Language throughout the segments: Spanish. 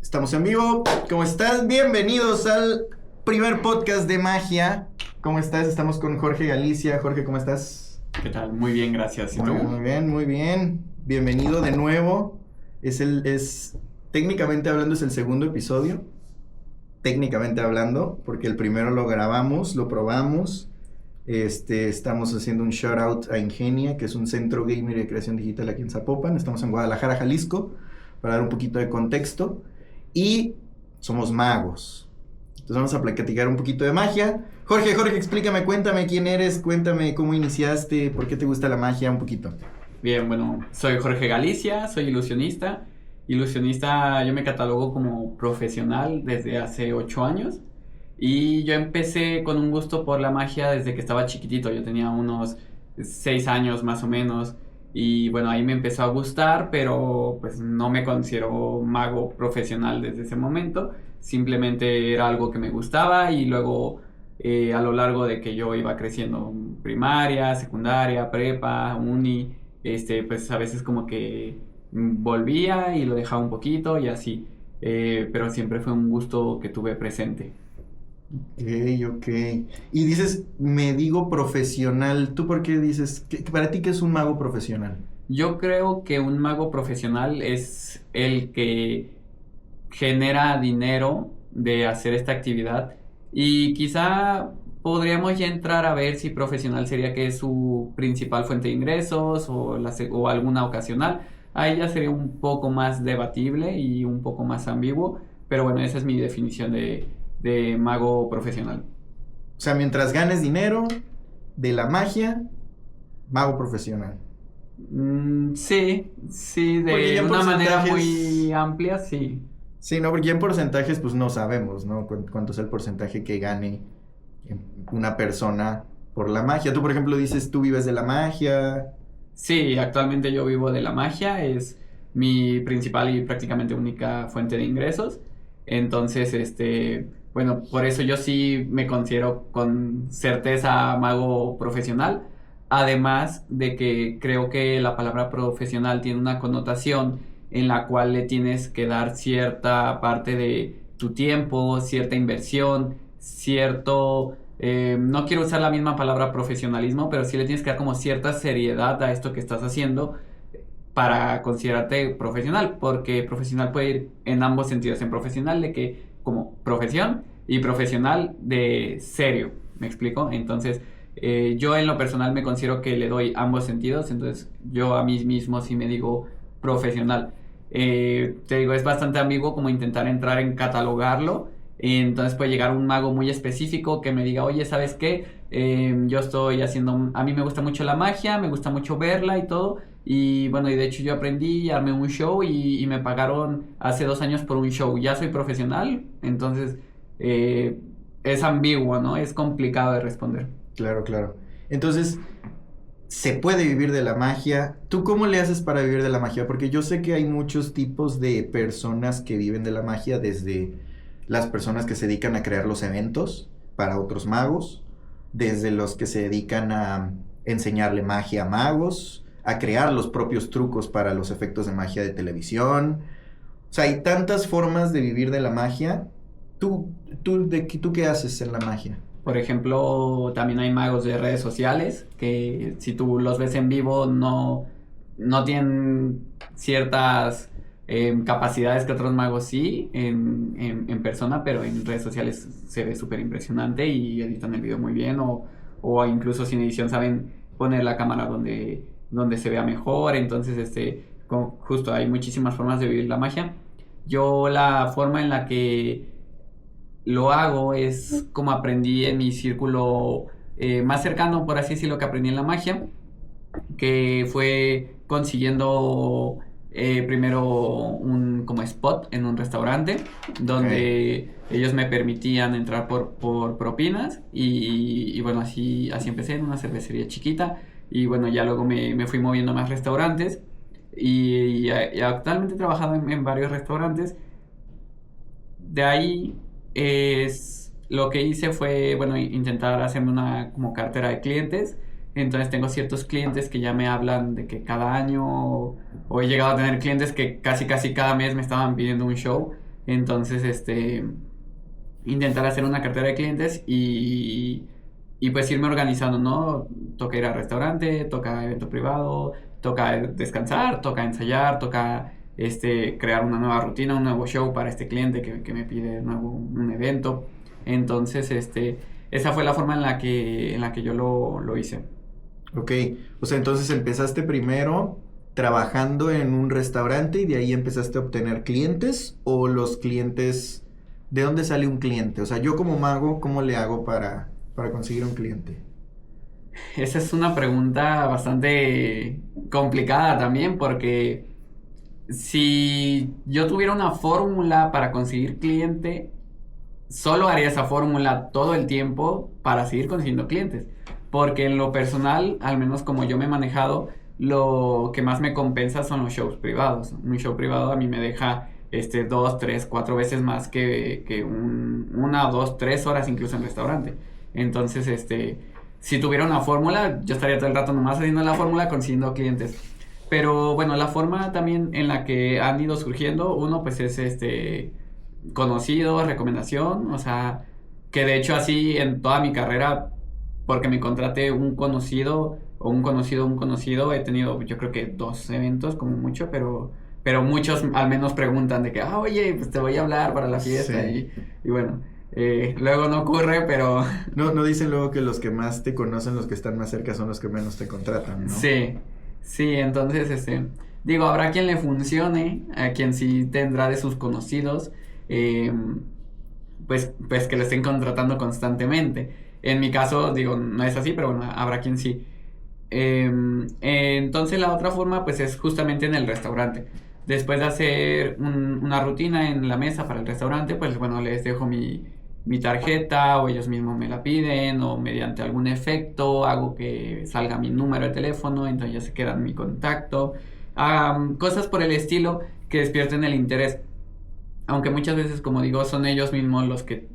Estamos en vivo. ¿Cómo estás? Bienvenidos al primer podcast de magia. ¿Cómo estás? Estamos con Jorge Galicia. Jorge, ¿cómo estás? ¿Qué tal? Muy bien, gracias. ¿Y tú? Muy bien, muy bien. Bienvenido de nuevo. Técnicamente hablando, es el segundo episodio. Técnicamente hablando, porque el primero lo grabamos, lo probamos. Estamos haciendo un shout out a Ingenia, que es un centro gamer de creación digital aquí en Zapopan. Estamos en Guadalajara, Jalisco, para dar un poquito de contexto. Y somos magos. Entonces vamos a platicar un poquito de magia. Jorge, explícame, cuéntame quién eres, cuéntame cómo iniciaste, por qué te gusta la magia, un poquito. Bien, bueno, soy Jorge Galicia, soy ilusionista. Ilusionista, yo me catalogo como profesional desde hace 8 años. Y yo empecé con un gusto por la magia desde que estaba chiquitito. Yo tenía unos 6 años más o menos. Y bueno, ahí me empezó a gustar, pero pues no me considero mago profesional desde ese momento. Simplemente era algo que me gustaba y luego a lo largo de que yo iba creciendo, primaria, secundaria, prepa, uni, pues a veces como que volvía y lo dejaba un poquito y así. Pero siempre fue un gusto que tuve presente. Ok. Y dices, me digo profesional. ¿Tú por qué dices, para ti qué es un mago profesional? Yo creo que un mago profesional es el que genera dinero de hacer esta actividad y quizá podríamos ya entrar a ver si profesional sería que es su principal fuente de ingresos o alguna ocasional. Ahí ya sería un poco más debatible y un poco más ambiguo, pero bueno, esa es mi definición de mago profesional. O sea, mientras ganes dinero de la magia, mago profesional. Sí, Porque ya de una manera porcentajes- muy amplia, sí. Sí, no, porque ya en porcentajes pues no sabemos, ¿no? Cuánto es el porcentaje que gane una persona por la magia. Tú, por ejemplo, dices, tú vives de la magia. Sí, actualmente yo vivo de la magia, es mi principal y prácticamente única fuente de ingresos. Entonces, bueno, por eso yo sí me considero con certeza mago profesional. Además de que creo que la palabra profesional tiene una connotación en la cual le tienes que dar cierta parte de tu tiempo, cierta inversión, no quiero usar la misma palabra profesionalismo, pero sí le tienes que dar como cierta seriedad a esto que estás haciendo para considerarte profesional, porque profesional puede ir en ambos sentidos, en profesional de que como profesión y profesional de serio, ¿me explico? Entonces, yo en lo personal me considero que le doy ambos sentidos, entonces yo a mí mismo sí me digo profesional. Te digo, es bastante ambiguo como intentar entrar en catalogarlo. Entonces puede llegar un mago muy específico que me diga, oye, ¿sabes qué? Yo estoy haciendo, a mí me gusta mucho la magia, me gusta mucho verla y todo. Y bueno, y de hecho yo aprendí y armé un show y me pagaron hace 2 años por un show. Ya soy profesional, entonces es ambiguo, ¿no? Es complicado de responder. Claro. Entonces, ¿se puede vivir de la magia? ¿Tú cómo le haces para vivir de la magia? Porque yo sé que hay muchos tipos de personas que viven de la magia, desde las personas que se dedican a crear los eventos para otros magos, desde los que se dedican a enseñarle magia a magos, a crear los propios trucos para los efectos de magia de televisión. O sea, hay tantas formas de vivir de la magia. ¿Tú qué haces en la magia? Por ejemplo, también hay magos de redes sociales que si tú los ves en vivo no tienen ciertas capacidades que otros magos sí en persona, pero en redes sociales se ve súper impresionante y editan el video muy bien o incluso sin edición saben poner la cámara donde se vea mejor. Entonces, justo hay muchísimas formas de vivir la magia. Yo la forma en la que lo hago es como aprendí en mi círculo más cercano, por así decirlo, que aprendí en la magia, que fue consiguiendo primero un como spot en un restaurante donde ellos me permitían entrar por propinas y bueno, así empecé en una cervecería chiquita y bueno, ya luego me fui moviendo a más restaurantes y actualmente he trabajado en varios restaurantes. De ahí lo que hice fue, bueno, intentar hacerme una como cartera de clientes. Entonces tengo ciertos clientes que ya me hablan de que cada año, o he llegado a tener clientes que casi cada mes me estaban pidiendo un show. Entonces, intentar hacer una cartera de clientes y pues irme organizando, ¿no? Toca ir al restaurante, toca evento privado, toca descansar, toca ensayar, toca crear una nueva rutina, un nuevo show para este cliente que me pide de nuevo un evento. Entonces, esa fue la forma en la que yo lo hice. Ok, o sea, entonces empezaste primero trabajando en un restaurante y de ahí empezaste a obtener clientes, o los clientes, ¿de dónde sale un cliente? O sea, yo como mago, ¿cómo le hago para conseguir un cliente? Esa es una pregunta bastante complicada también, porque si yo tuviera una fórmula para conseguir cliente, solo haría esa fórmula todo el tiempo para seguir consiguiendo clientes. Porque en lo personal, al menos como yo me he manejado, lo que más me compensa son los shows privados. Un show privado a mí me deja 2, 3, 4 veces más que una, 2, 3 horas incluso en restaurante. Entonces, si tuviera una fórmula, yo estaría todo el rato nomás haciendo la fórmula consiguiendo clientes. Pero bueno, la forma también en la que han ido surgiendo, uno pues es conocido, recomendación, o sea, que de hecho así en toda mi carrera, porque me contraté un conocido o un conocido, he tenido yo creo que 2 eventos como mucho, pero muchos al menos preguntan de que, oye, pues te voy a hablar para la fiesta, Sí. y bueno, luego no ocurre, pero No dicen luego que los que más te conocen, los que están más cerca, son los que menos te contratan, ¿no? sí, entonces, digo, habrá quien le funcione, a quien sí tendrá de sus conocidos, pues que lo estén contratando constantemente. En mi caso, digo, no es así, pero bueno, habrá quien sí. Entonces la otra forma, pues es justamente en el restaurante. Después de hacer una rutina en la mesa para el restaurante, pues bueno, les dejo mi tarjeta o ellos mismos me la piden o mediante algún efecto hago que salga mi número de teléfono, entonces ya se queda mi contacto. Cosas por el estilo que despierten el interés. Aunque muchas veces, como digo, son ellos mismos los que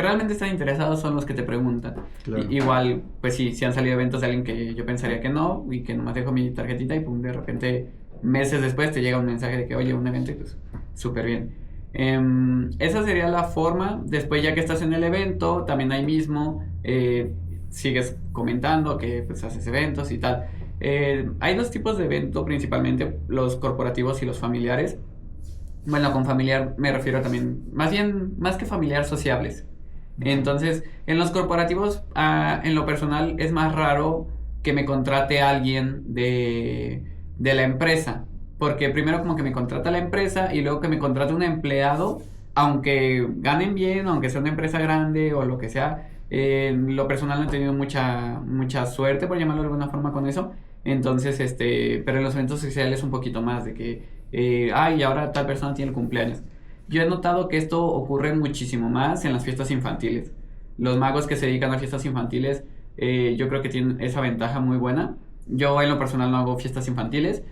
realmente están interesados, son los que te preguntan. Claro. Igual, pues sí, si han salido eventos de alguien que yo pensaría que no, y que nomás dejo mi tarjetita y pum, de repente, meses después te llega un mensaje de que, oye, un evento, y pues, súper bien. Esa sería la forma. Después, ya que estás en el evento, también ahí mismo sigues comentando que pues haces eventos y tal. Hay 2 tipos de evento, principalmente los corporativos y los familiares. Bueno, con familiar me refiero también, más bien, más que familiar, sociables. Entonces, en los corporativos, en lo personal, es más raro que me contrate alguien de la empresa. Porque primero como que me contrata la empresa y luego que me contrate un empleado, aunque ganen bien, aunque sea una empresa grande o lo que sea. En lo personal no he tenido mucha suerte, por llamarlo de alguna forma, con eso. Entonces, pero en los eventos sociales un poquito más de que y ahora tal persona tiene el cumpleaños. Yo he notado que esto ocurre muchísimo más en las fiestas infantiles. Los magos que se dedican a fiestas infantiles, yo creo que tienen esa ventaja muy buena. Yo en lo personal no hago fiestas infantiles,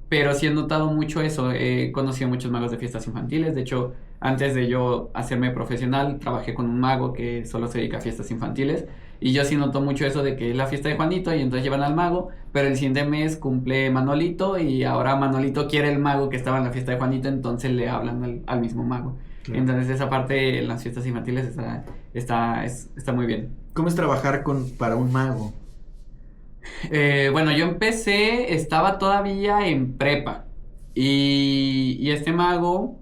pero sí he notado mucho eso. He conocido muchos magos de fiestas infantiles. De hecho, antes de yo hacerme profesional, trabajé con un mago que solo se dedica a fiestas infantiles. Y yo sí noto mucho eso de que es la fiesta de Juanito y entonces llevan al mago, pero el siguiente mes cumple Manolito y ahora Manolito quiere el mago que estaba en la fiesta de Juanito, entonces le hablan al mismo mago. Claro. Entonces esa parte en las fiestas infantiles está muy bien. ¿Cómo es trabajar para un mago? Bueno, yo empecé, estaba todavía en prepa y este mago,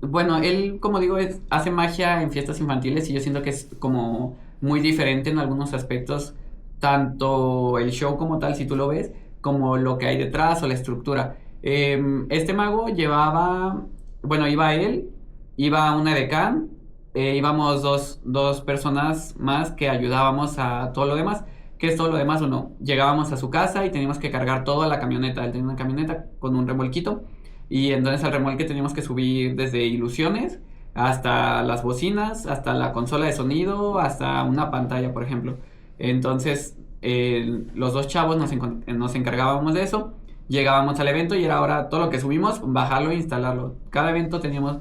bueno, él, como digo, hace magia en fiestas infantiles y yo siento que es como muy diferente en algunos aspectos, tanto el show como tal, si tú lo ves, como lo que hay detrás o la estructura. Este mago iba él, iba una edecán, íbamos dos personas más que ayudábamos a todo lo demás. ¿Qué es todo lo demás? Bueno, llegábamos a su casa y teníamos que cargar toda la camioneta. Él tenía una camioneta con un remolquito y entonces al remolque teníamos que subir desde ilusiones hasta las bocinas, hasta la consola de sonido, hasta una pantalla, por ejemplo. Entonces, los 2 chavos nos encargábamos de eso. Llegábamos al evento y era ahora todo lo que subimos, bajarlo e instalarlo. Cada evento teníamos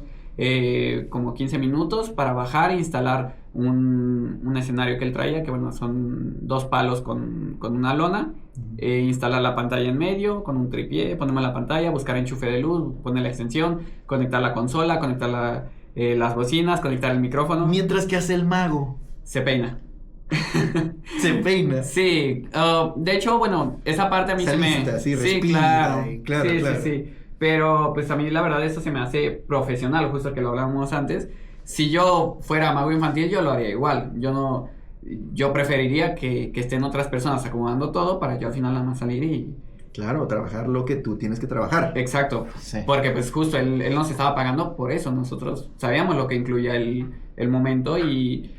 como 15 minutos para bajar e instalar un escenario que él traía, que bueno, son 2 palos con una lona, instalar la pantalla en medio con un tripié, ponerme la pantalla, buscar enchufe de luz, poner la extensión, conectar la consola, conectar las bocinas, conectar el micrófono. Mientras que hace el mago. Se peina. Se peina. Sí, de hecho, bueno, esa parte a mí se me... Sí, sí, claro. Sí. Pero pues a mí la verdad eso se me hace profesional, justo que lo hablábamos antes. Si yo fuera mago infantil, yo lo haría igual. Yo preferiría que estén otras personas acomodando todo para yo al final nada más salir y... Claro, trabajar lo que tú tienes que trabajar. Exacto, sí. Porque pues justo él nos estaba pagando por eso, nosotros sabíamos lo que incluía el momento y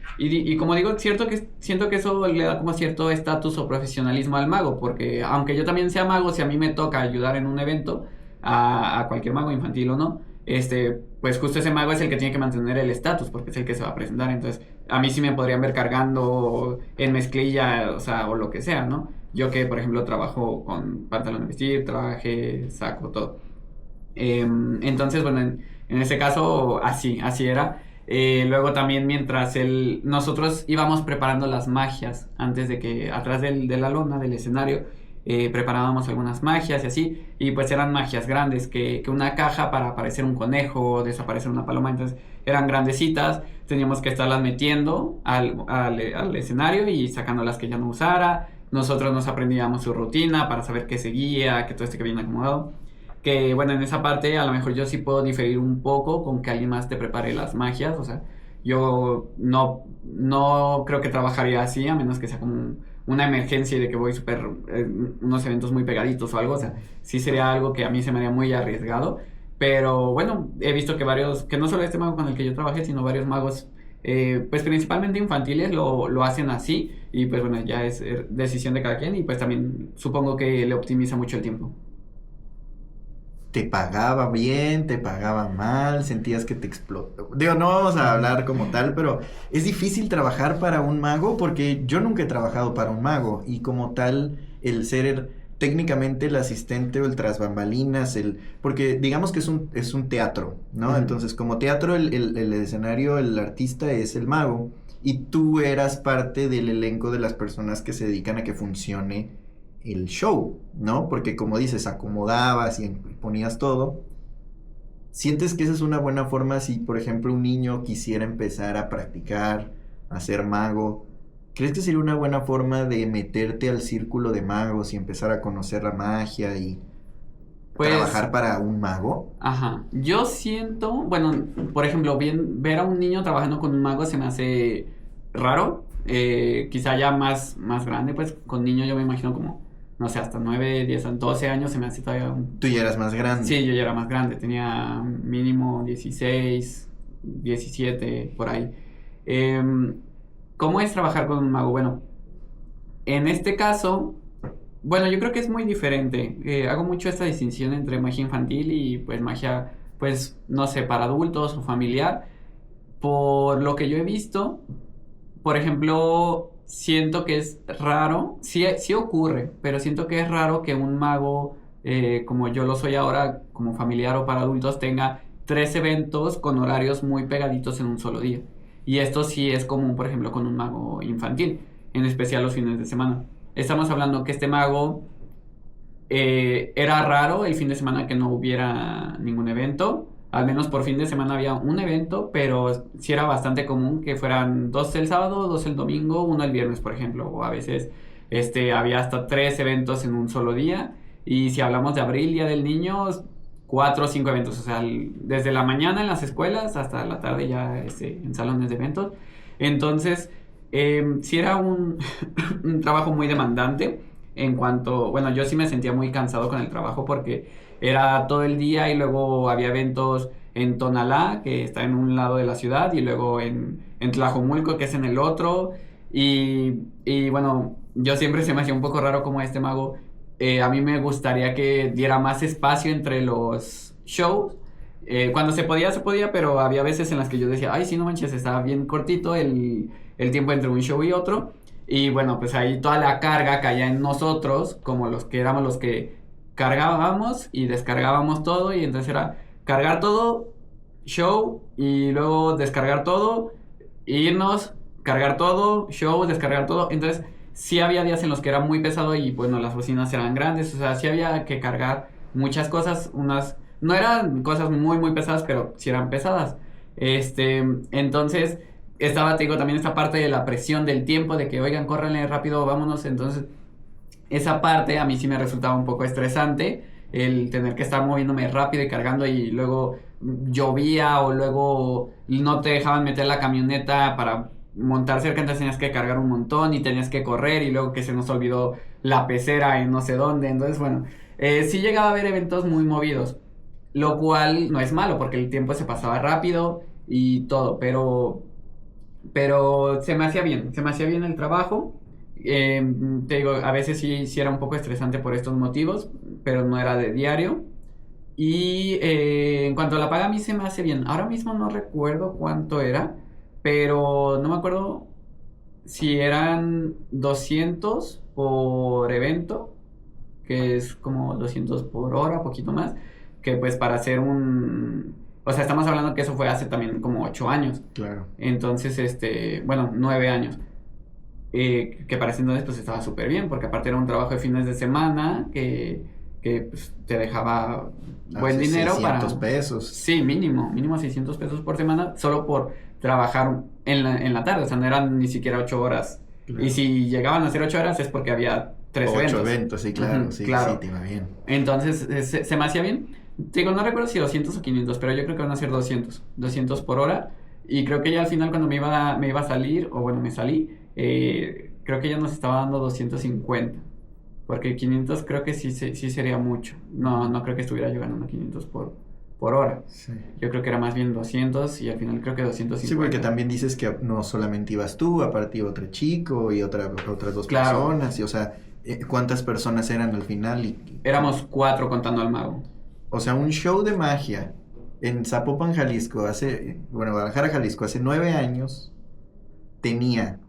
como digo, siento que eso le da como cierto estatus o profesionalismo al mago, porque aunque yo también sea mago, si a mí me toca ayudar en un evento, a cualquier mago infantil o no, pues justo ese mago es el que tiene que mantener el estatus, porque es el que se va a presentar, entonces a mí sí me podrían ver cargando en mezclilla, o sea, o lo que sea, ¿no? Yo que, por ejemplo, trabajo con pantalón de vestir, traje, saco, todo. Entonces, bueno, en ese caso, así era. Luego también mientras nosotros íbamos preparando las magias, antes de que, atrás de la lona, del escenario, preparábamos algunas magias y así, y pues eran magias grandes, que una caja para aparecer un conejo, desaparecer una paloma, entonces eran grandecitas, teníamos que estarlas metiendo al escenario y sacando las que ya no usara. Nosotros nos aprendíamos su rutina para saber qué seguía, que todo esté bien acomodado. Que bueno, en esa parte a lo mejor yo sí puedo diferir un poco con que alguien más te prepare las magias. O sea, yo no creo que trabajaría así, a menos que sea como una emergencia de que voy unos eventos muy pegaditos o algo. O sea, sí sería algo que a mí se me haría muy arriesgado. Pero bueno, he visto que no solo este mago con el que yo trabajé, sino varios magos, pues principalmente infantiles lo hacen así, y pues bueno, ya es decisión de cada quien, y pues también supongo que le optimiza mucho el tiempo. ¿Te pagaba bien? ¿Te pagaba mal? ¿Sentías que te explotó? Digo, no vamos a hablar como tal, pero es difícil trabajar para un mago, porque yo nunca he trabajado para un mago, y como tal, el ser técnicamente el asistente o el tras bambalinas, porque digamos que es un teatro, ¿no? Uh-huh. Entonces, como teatro, el escenario, el artista es el mago, y tú eras parte del elenco de las personas que se dedican a que funcione el show, ¿no? Porque como dices, acomodabas y ponías todo. ¿Sientes que esa es una buena forma si, por ejemplo, un niño quisiera empezar a practicar, a ser mago? ¿Crees que sería una buena forma de meterte al círculo de magos y empezar a conocer la magia y trabajar para un mago? Ajá. Yo siento, bueno, por ejemplo, ver a un niño trabajando con un mago se me hace raro. Quizá ya más grande, pues con niño yo me imagino como, no sé, hasta 9, 10, 12 años se me hace todavía... ¿Tú ya eras más grande? Sí, yo ya era más grande, tenía mínimo 16, 17, por ahí. ¿Cómo es trabajar con un mago? Bueno, en este caso, bueno, yo creo que es muy diferente. Hago mucho esta distinción entre magia infantil y pues magia, pues, no sé, para adultos o familiar. Por lo que yo he visto, por ejemplo, siento que es raro, sí ocurre, pero siento que es raro que un mago, como yo lo soy ahora, como familiar o para adultos, tenga 3 eventos con horarios muy pegaditos en un solo día. Y esto sí es común, por ejemplo, con un mago infantil, en especial los fines de semana. Estamos hablando que este mago era raro el fin de semana que no hubiera ningún evento. Al menos por fin de semana había un evento, pero sí era bastante común que fueran 2 el sábado, 2 el domingo, 1 el viernes, por ejemplo. O a veces había hasta 3 eventos en un solo día. Y si hablamos de abril, Día del Niño, 4 o 5 eventos, o sea, desde la mañana en las escuelas hasta la tarde ya en salones de eventos. Entonces, sí era un trabajo muy demandante en cuanto, bueno, yo sí me sentía muy cansado con el trabajo porque era todo el día y luego había eventos en Tonalá, que está en un lado de la ciudad, y luego en Tlajomulco, que es en el otro, y bueno, yo siempre se me hacía un poco raro como este mago. A mí me gustaría que diera más espacio entre los shows. Cuando se podía, pero había veces en las que yo decía, ay, sí, no manches, estaba bien cortito el tiempo entre un show y otro. Y bueno, pues ahí toda la carga caía en nosotros, como los que éramos los que cargábamos y descargábamos todo. Y entonces era cargar todo, show y luego descargar todo, irnos, cargar todo, show, descargar todo. Entonces, sí había días en los que era muy pesado y bueno, las bocinas eran grandes, o sea, sí había que cargar muchas cosas, no eran cosas muy, muy pesadas, pero sí eran pesadas. Entonces, te digo, también esta parte de la presión del tiempo, de que, oigan, córranle rápido, vámonos. Entonces, esa parte a mí sí me resultaba un poco estresante, el tener que estar moviéndome rápido y cargando y luego llovía o luego no te dejaban meter la camioneta para montar cerca, entonces tenías que cargar un montón y tenías que correr y luego que se nos olvidó la pecera en no sé dónde. Entonces, bueno, sí llegaba a haber eventos muy movidos, lo cual no es malo porque el tiempo se pasaba rápido y todo, pero se me hacía bien el trabajo. Te digo, a veces sí era un poco estresante por estos motivos, pero no era de diario. Y en cuanto a la paga, a mí se me hace bien. Ahora mismo no recuerdo cuánto era, pero no me acuerdo si eran 200 por evento, que es como 200 por hora, poquito más, que pues para hacer O sea, estamos hablando que eso fue hace también como 8 años. Claro. Entonces, bueno, 9 años. Que para ese entonces pues estaba súper bien, porque aparte era un trabajo de fines de semana que pues, te dejaba buen dinero 600 pesos. Sí, mínimo 600 pesos por semana, solo por trabajar en la tarde, o sea, no eran ni siquiera 8 horas. Claro. Y si llegaban a ser 8 horas es porque había 3 eventos. 8 eventos, sí, claro, sí, claro. Sí, te iba bien. Entonces, se me hacía bien. Te digo, no recuerdo si 200 o 500, pero yo creo que van a ser 200 por hora. Y creo que ya al final cuando me iba a salir, o bueno, me salí, creo que ya nos estaba dando 250. Porque 500 creo que sí sería mucho. No creo que estuviera llegando a 500 por hora. Sí. Yo creo que era más bien 200 y al final creo que 250. Sí, porque también dices que no solamente ibas tú, aparte iba otro chico y otras 2 personas. Y, o sea, ¿cuántas personas eran al final? Éramos 4 contando al mago. O sea, un show de magia en Zapopan, Jalisco, Guadalajara, Jalisco, hace 9 años, tenía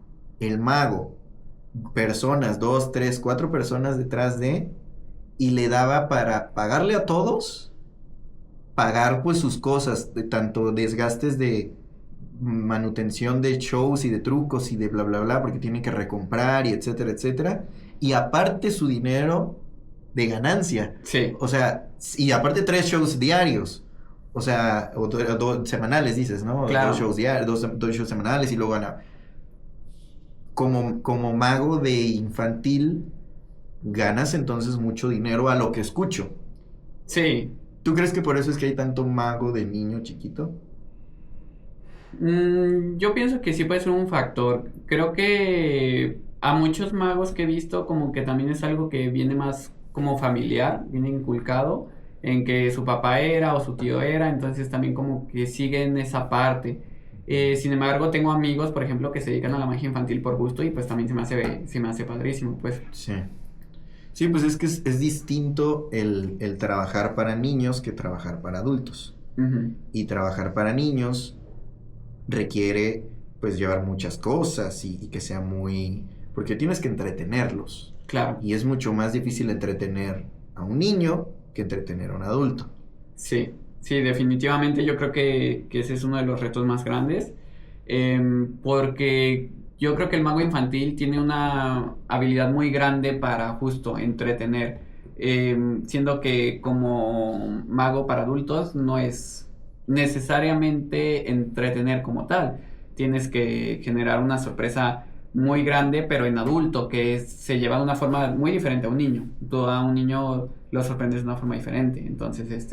el mago, personas, 2, 3, 4 personas detrás y le daba para pagarle a todos, pagar pues sus cosas, de tanto desgastes de manutención de shows y de trucos y de bla, bla, bla, porque tienen que recomprar y etcétera, etcétera, y aparte su dinero de ganancia. Sí. O sea, y aparte 3 shows diarios. O sea, o semanales dices, ¿no? Claro. 2 shows diarios, 2 shows semanales y luego gana. Como mago de infantil, ganas entonces mucho dinero a lo que escucho. Sí. ¿Tú crees que por eso es que hay tanto mago de niño chiquito? Yo pienso que sí puede ser un factor. Creo que a muchos magos que he visto como que también es algo que viene más como familiar, viene inculcado en que su papá era o su tío era, entonces también como que siguen esa parte. Sin embargo, tengo amigos, por ejemplo, que se dedican a la magia infantil por gusto y pues también se me hace padrísimo, pues. Sí. Sí, pues es que es distinto el trabajar para niños que trabajar para adultos. Uh-huh. Y trabajar para niños requiere pues llevar muchas cosas y que sea muy... porque tienes que entretenerlos. Claro. Y es mucho más difícil entretener a un niño que entretener a un adulto. Sí, definitivamente yo creo que ese es uno de los retos más grandes, porque yo creo que el mago infantil tiene una habilidad muy grande para justo entretener, siendo que como mago para adultos no es necesariamente entretener como tal, tienes que generar una sorpresa muy grande, pero en adulto, que se lleva de una forma muy diferente a un niño. Tú a un niño lo sorprendes de una forma diferente. Entonces,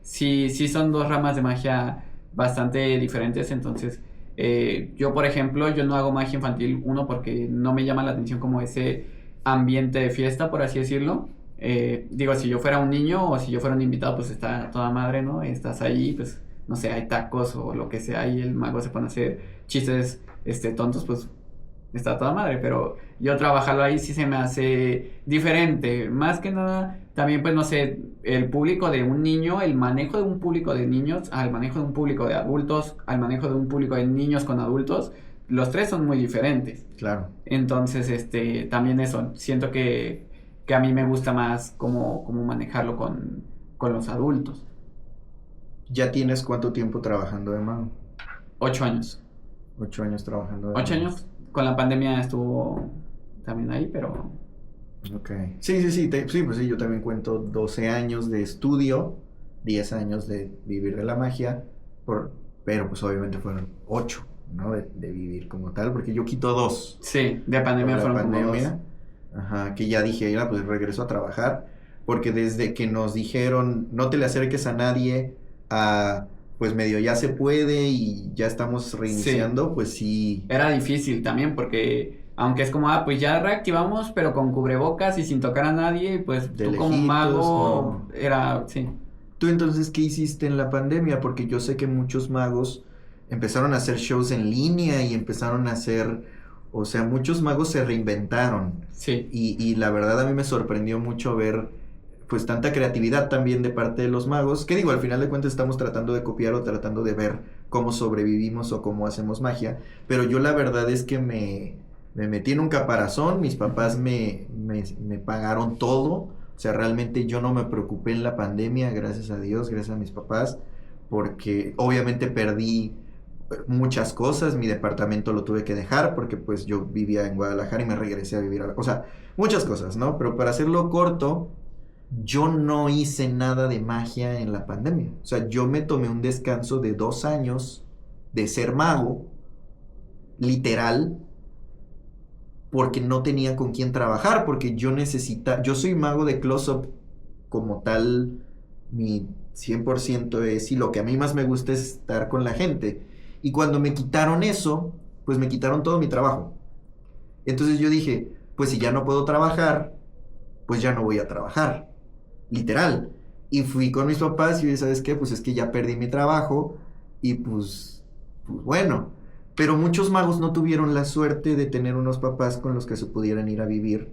sí son 2 ramas de magia bastante diferentes. Entonces, yo, por ejemplo, yo no hago magia infantil, porque no me llama la atención como ese ambiente de fiesta, por así decirlo. Digo, si yo fuera un niño o si yo fuera un invitado, pues está toda madre, ¿no? Estás ahí, pues, no sé, hay tacos o lo que sea y el mago se pone a hacer chistes, tontos, pues está toda madre, pero yo trabajarlo ahí sí se me hace diferente. Más que nada, también pues no sé, el público de un niño, el manejo de un público de niños, al manejo de un público de adultos, al manejo de un público de niños con adultos, los 3 son muy diferentes. Claro. Entonces, también eso, siento que a mí me gusta más cómo manejarlo con los adultos. ¿Ya tienes cuánto tiempo trabajando de mago? 8 años. 8 años trabajando de 8 años. Con la pandemia estuvo también ahí, pero... Ok. Sí, sí, sí, sí, pues sí, yo también cuento 12 años de estudio, 10 años de vivir de la magia, pero pues obviamente fueron 8, ¿no? De vivir como tal, porque yo quito 2 Sí, de por pandemia la fueron como 2. pandemia. Ajá, que ya dije, ya pues regreso a trabajar, porque desde que nos dijeron no te le acerques a nadie, a pues medio ya se puede y ya estamos Sí, reiniciando, pues sí, era difícil también porque aunque es como, pues ya reactivamos, pero con cubrebocas y sin tocar a nadie, pues de tú como lejitos, mago no. era, sí, ¿Tú entonces qué hiciste en la pandemia? Porque yo sé que muchos magos empezaron a hacer shows en línea y empezaron a hacer, o sea, muchos magos se reinventaron. sí, Y la verdad a mí me sorprendió mucho ver pues tanta creatividad también de parte de los magos, que digo, al final de cuentas estamos tratando de copiar o tratando de ver cómo sobrevivimos o cómo hacemos magia, pero yo la verdad es que me metí en un caparazón, mis papás me pagaron todo, o sea, realmente yo no me preocupé en la pandemia, gracias a Dios, gracias a mis papás, porque obviamente perdí muchas cosas, mi departamento lo tuve que dejar porque pues yo vivía en Guadalajara y me regresé a vivir o sea, muchas cosas, ¿no? Pero para hacerlo corto, yo no hice nada de magia en la pandemia. O sea, yo me tomé un descanso de 2 años de ser mago, literal, porque no tenía con quién trabajar, porque yo soy mago de close-up como tal, mi 100% es, y lo que a mí más me gusta es estar con la gente. Y cuando me quitaron eso, pues me quitaron todo mi trabajo. Entonces yo dije, pues si ya no puedo trabajar, pues ya no voy a trabajar, literal. Y fui con mis papás y yo, ¿sabes qué? Pues es que ya perdí mi trabajo y pues bueno. Pero muchos magos no tuvieron la suerte de tener unos papás con los que se pudieran ir a vivir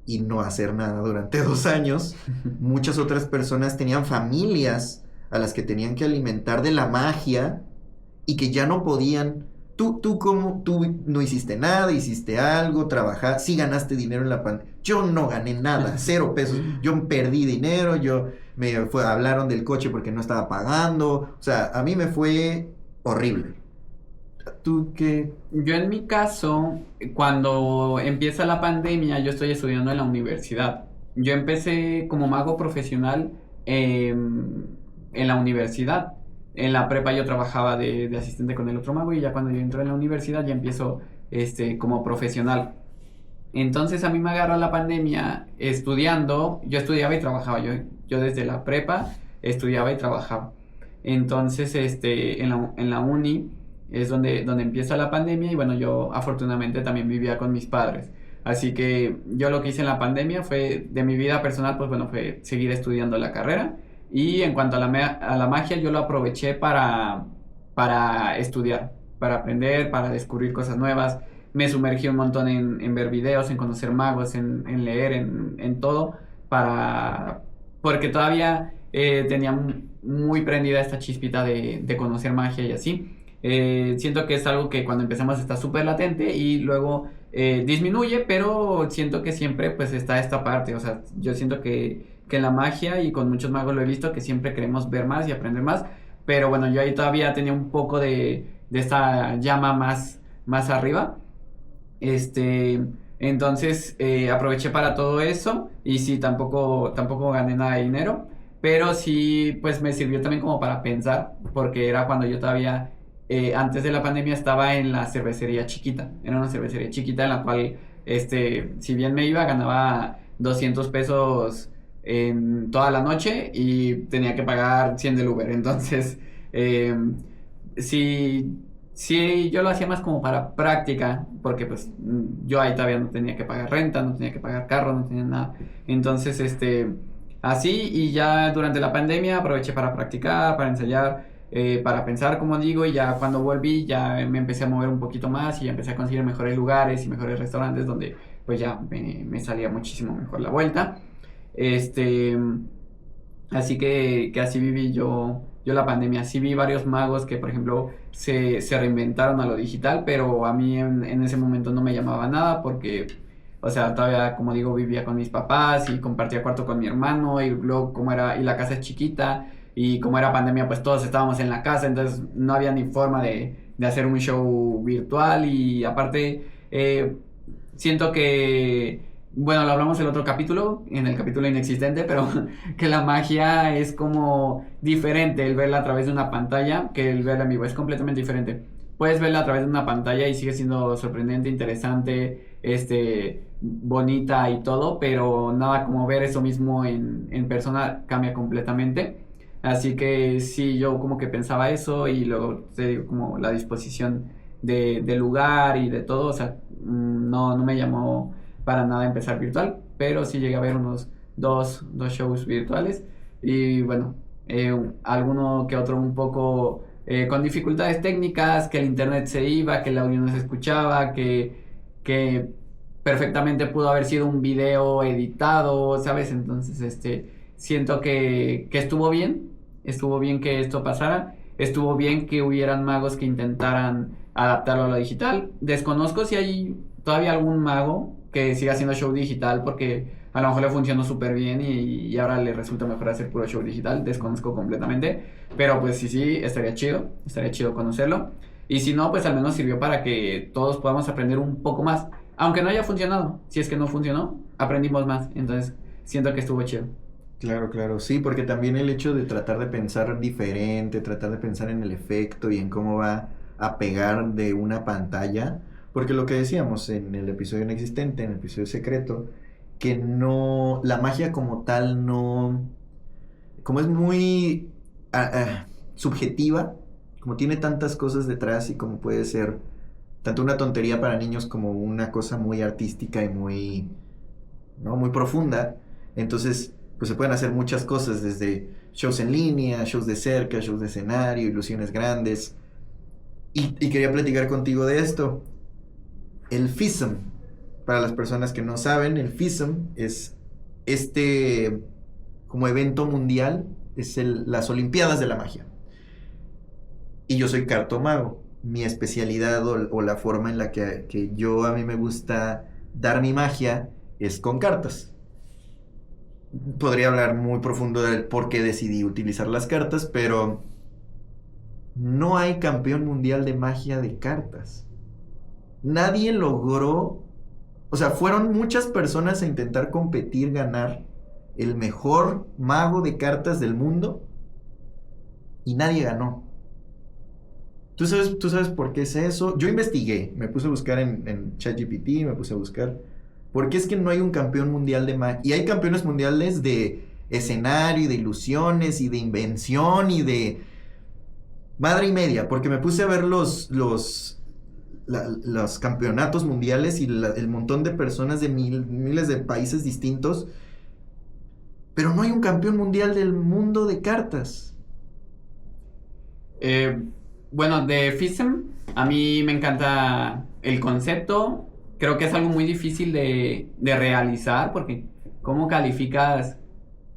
y no hacer nada durante 2 años. Muchas otras personas tenían familias a las que tenían que alimentar de la magia y que ya no podían. Tú no hiciste nada, hiciste algo, trabajaste, sí ganaste dinero en la pandemia. Yo no gané nada, 0 pesos. Yo perdí dinero, hablaron del coche porque no estaba pagando. O sea, a mí me fue horrible. ¿Tú qué? Yo en mi caso, cuando empieza la pandemia, yo estoy estudiando en la universidad. Yo empecé como mago profesional en la universidad. En la prepa yo trabajaba de asistente con el otro mago y ya cuando yo entro en la universidad ya empiezo como profesional. Entonces a mí me agarra la pandemia estudiando, yo estudiaba y trabajaba, yo desde la prepa estudiaba y trabajaba. Entonces, en la uni es donde empieza la pandemia y bueno, yo afortunadamente también vivía con mis padres. Así que yo lo que hice en la pandemia fue, de mi vida personal, pues bueno, fue seguir estudiando la carrera. Y en cuanto a la magia, yo lo aproveché para estudiar, para aprender, para descubrir cosas nuevas. Me sumergí un montón en ver videos, en conocer magos, en leer, en todo, porque todavía tenía muy prendida esta chispita de conocer magia y así. Siento que es algo que cuando empezamos está súper latente y luego disminuye, pero siento que siempre pues está esta parte, o sea, yo siento que en la magia y con muchos magos lo he visto que siempre queremos ver más y aprender más, pero bueno, yo ahí todavía tenía un poco de esta llama más arriba. Entonces aproveché para todo eso y sí, tampoco gané nada de dinero, pero sí, pues me sirvió también como para pensar, porque era cuando yo todavía, antes de la pandemia estaba en la cervecería chiquita, era una cervecería chiquita en la cual, si bien me iba, ganaba 200 pesos en toda la noche y tenía que pagar 100 del Uber, entonces, sí. Sí, yo lo hacía más como para práctica, porque pues yo ahí todavía no tenía que pagar renta, no tenía que pagar carro, no tenía nada. Entonces, así y ya durante la pandemia aproveché para practicar, para ensayar, para pensar, como digo, y ya cuando volví ya me empecé a mover un poquito más y ya empecé a conseguir mejores lugares y mejores restaurantes donde pues ya me salía muchísimo mejor la vuelta. Este, Así que así viví yo la pandemia. Sí vi varios magos que, por ejemplo, se reinventaron a lo digital, pero a mí en ese momento no me llamaba nada porque, o sea, todavía, como digo, vivía con mis papás y compartía cuarto con mi hermano y luego como era, y la casa es chiquita, y como era pandemia, pues todos estábamos en la casa, entonces no había ni forma de hacer un show virtual y aparte siento que, bueno, lo hablamos en el otro capítulo, en el capítulo inexistente, pero que la magia es como diferente el verla a través de una pantalla que el verla en vivo, es completamente diferente. Puedes verla a través de una pantalla y sigue siendo sorprendente, interesante, bonita y todo, pero nada como ver eso mismo en persona cambia completamente. Así que sí, yo como que pensaba eso y luego te digo como la disposición del lugar y de todo, o sea, no me llamó para nada empezar virtual, pero sí llegué a ver unos dos shows virtuales y bueno, alguno que otro un poco con dificultades técnicas, que el internet se iba, que el audio no se escuchaba, que perfectamente pudo haber sido un video editado, ¿sabes? Entonces, siento que estuvo bien que esto pasara, estuvo bien que hubieran magos que intentaran adaptarlo a lo digital. Desconozco si hay todavía algún mago que siga haciendo show digital porque a lo mejor le funcionó súper bien y ahora le resulta mejor hacer puro show digital, desconozco completamente, pero pues sí, estaría chido conocerlo. Y si no, pues al menos sirvió para que todos podamos aprender un poco más, aunque no haya funcionado. Si es que no funcionó, aprendimos más, entonces siento que estuvo chido. Claro, claro, sí, porque también el hecho de tratar de pensar diferente, tratar de pensar en el efecto y en cómo va a pegar de una pantalla, porque lo que decíamos en el episodio inexistente, en el episodio secreto, que no, la magia como tal no, como es muy subjetiva, como tiene tantas cosas detrás y como puede ser tanto una tontería para niños como una cosa muy artística y muy, ¿no? Muy profunda, entonces pues se pueden hacer muchas cosas desde shows en línea, shows de cerca, shows de escenario, ilusiones grandes. Y quería platicar contigo de esto. El FISM, para las personas que no saben, el FISM es como evento mundial, es las Olimpiadas de la Magia. Y yo soy cartomago. Mi especialidad o la forma en la que a mí me gusta dar mi magia es con cartas. Podría hablar muy profundo del por qué decidí utilizar las cartas, pero no hay campeón mundial de magia de cartas. Nadie logró, o sea, fueron muchas personas a intentar competir, ganar el mejor mago de cartas del mundo y nadie ganó. ¿Tú sabes por qué es eso? Yo investigué, me puse a buscar en ChatGPT, me puse a buscar por qué es que no hay un campeón mundial de magia. Y hay campeones mundiales de escenario y de ilusiones y de invención y de madre y media, porque me puse a ver los campeonatos mundiales y el montón de personas de miles de países distintos, pero no hay un campeón mundial del mundo de cartas. Bueno, de FISM, a mí me encanta el concepto. Creo que es algo muy difícil de realizar porque ¿cómo calificas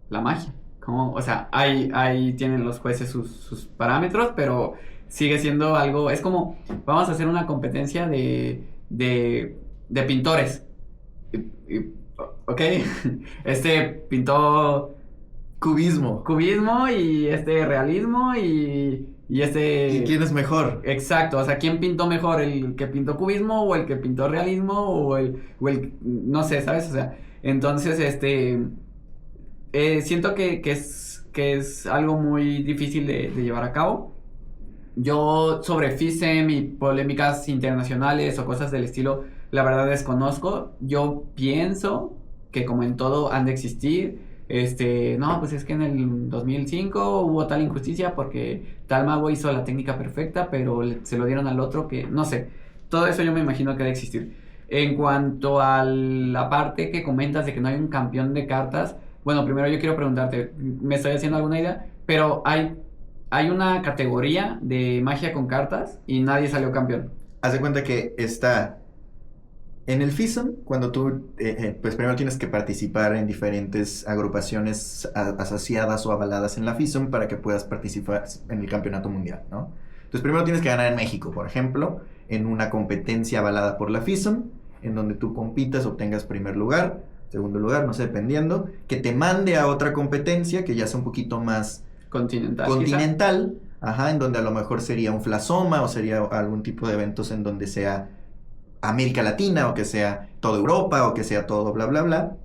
la magia? O sea, ahí tienen los jueces sus parámetros, pero sigue siendo algo, es como, vamos a hacer una competencia de pintores. Ok, pintó Cubismo. Y realismo y ¿Y quién es mejor? Exacto, o sea, ¿quién pintó mejor? ¿El que pintó cubismo o el que pintó realismo o el no sé, ¿sabes? O sea, entonces, siento que es algo muy difícil de llevar a cabo. Yo sobre FISM y polémicas internacionales o cosas del estilo, la verdad desconozco. Yo pienso que como en todo han de existir. No, pues es que en el 2005 hubo tal injusticia porque tal mago hizo la técnica perfecta, pero se lo dieron al otro que, no sé, todo eso yo me imagino que debe existir. En cuanto a la parte que comentas de que no hay un campeón de cartas, bueno, primero yo quiero preguntarte, me estoy haciendo alguna idea, pero hay una categoría de magia con cartas y nadie salió campeón. Haz de cuenta que está en el FISM, cuando tú, pues primero tienes que participar en diferentes agrupaciones asociadas o avaladas en la FISM para que puedas participar en el campeonato mundial, ¿no? Entonces primero tienes que ganar en México, por ejemplo, en una competencia avalada por la FISM, en donde tú compitas, obtengas primer lugar, segundo lugar, no sé, dependiendo, que te mande a otra competencia que ya sea un poquito más Continental. Ajá, en donde a lo mejor sería un Flasoma o sería algún tipo de eventos en donde sea América Latina o que sea toda Europa o que sea todo bla bla bla.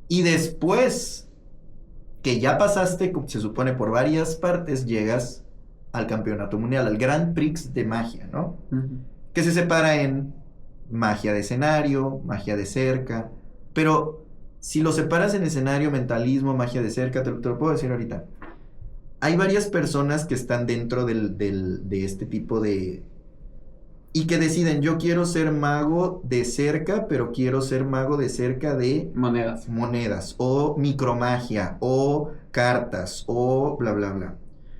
Y después que ya pasaste, se supone, por varias partes, llegas al campeonato mundial, al Grand Prix de magia, ¿no? Uh-huh. Que se separa en magia de escenario, magia de cerca, pero si lo separas en escenario, mentalismo, magia de cerca, te lo puedo decir ahorita. Hay varias personas que están dentro de este tipo de... y que deciden, yo quiero ser mago de cerca, pero quiero ser mago de cerca de... monedas, o micromagia, o cartas, o bla, bla, bla.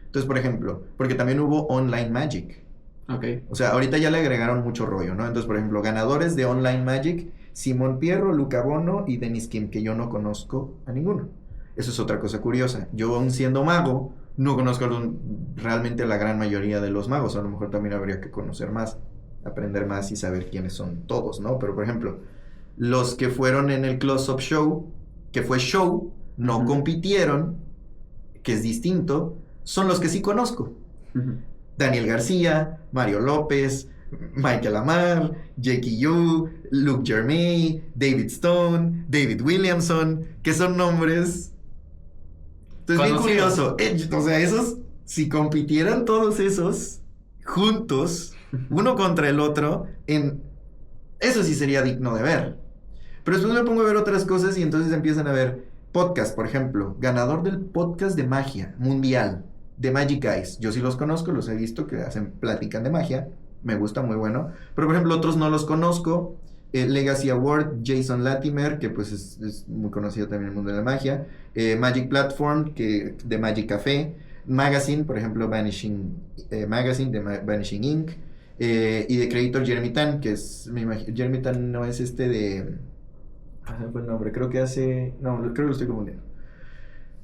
Entonces, por ejemplo, porque también hubo Online Magic. Okay. O sea, ahorita ya le agregaron mucho rollo, ¿no? Entonces, por ejemplo, ganadores de Online Magic, Simón Pierro, Luca Bono y Dennis Kim, que yo no conozco a ninguno. Eso es otra cosa curiosa. Yo, aún siendo mago, no conozco realmente a la gran mayoría de los magos. A lo mejor también habría que conocer más, aprender más y saber quiénes son todos, ¿no? Pero, por ejemplo, los que fueron en el Close-Up Show, que fue show, no compitieron, que es distinto, son los que sí conozco. Daniel García, Mario López, Michael Amar, Jackie Yu, Luke Jermay, David Stone, David Williamson, que son nombres... Entonces, bien curioso. O sea, esos, si compitieran todos esos juntos, uno contra el otro, eso sí sería digno de ver. Pero después me pongo a ver otras cosas y entonces empiezan a ver podcast, por ejemplo, ganador del podcast de magia mundial, de Magic Guys. Yo sí los conozco, los he visto que platican de magia, me gusta, muy bueno. Pero por ejemplo otros no los conozco. Legacy Award, Jason Latimer, que pues es muy conocido también en el mundo de la magia. Magic Platform, que de Magic Café. Magazine, por ejemplo, Vanishing Magazine, de Vanishing Inc. Y de Creator Jeremy Tan, que es, Jeremy Tan no es de... no fue el nombre, creo que lo estoy confundiendo.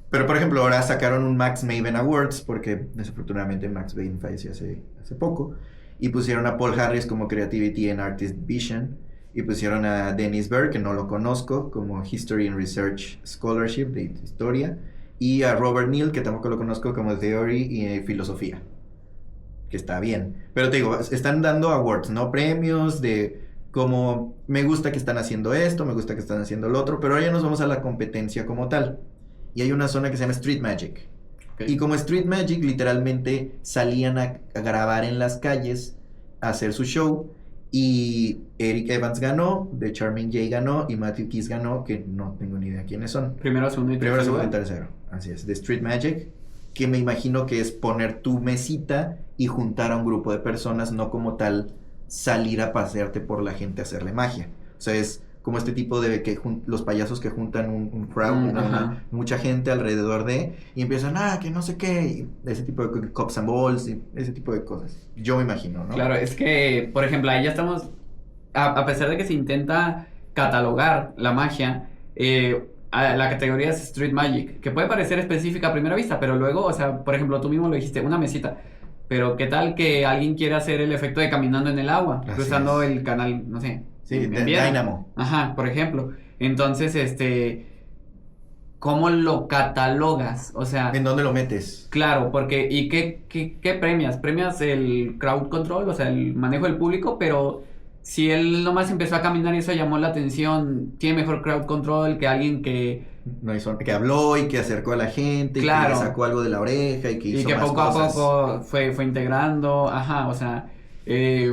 Pero por ejemplo ahora sacaron un Max Maven Awards, porque desafortunadamente Max Maven falleció hace poco, y pusieron a Paul Harris como Creativity and Artist Vision, y pusieron a Dennis Berg, que no lo conozco, como History and Research Scholarship de historia, y a Robert Neal, que tampoco lo conozco, como Theory y Filosofía, que está bien. Pero te digo, están dando awards, ¿no? Premios de como, me gusta que están haciendo esto, me gusta que están haciendo lo otro, pero ahora ya nos vamos a la competencia como tal. Y hay una zona que se llama Street Magic. Okay. Y como Street Magic, literalmente salían a grabar en las calles, a hacer su show. Y Eric Evans ganó, The Charming Jay ganó, y Matthew Keys ganó, que no tengo ni idea quiénes son. Primero, segundo y tercero. Así es, de Street Magic, que me imagino que es poner tu mesita y juntar a un grupo de personas, no como tal salir a pasearte por la gente a hacerle magia. O sea, es como este tipo de que los payasos que juntan un crowd, mucha gente alrededor de, y empiezan, que no sé qué, y ese tipo de cups and balls, y ese tipo de cosas. Yo me imagino, ¿no? Claro, es que, por ejemplo, ahí ya estamos, a pesar de que se intenta catalogar la magia, la categoría es Street Magic, que puede parecer específica a primera vista, pero luego, o sea, por ejemplo, tú mismo lo dijiste, una mesita. Pero qué tal que alguien quiera hacer el efecto de caminando en el agua, cruzando el canal, no sé. Sí, de Dynamo. Ajá, por ejemplo. Entonces, ¿cómo lo catalogas? O sea... ¿En dónde lo metes? Claro, porque... ¿Y qué premias? Premias el crowd control, o sea, el manejo del público, pero si él nomás empezó a caminar y eso llamó la atención, tiene mejor crowd control que alguien que... No hizo, que habló y que acercó a la gente, claro, y que le sacó algo de la oreja y que hizo más cosas. Y que poco a poco fue integrando, o sea...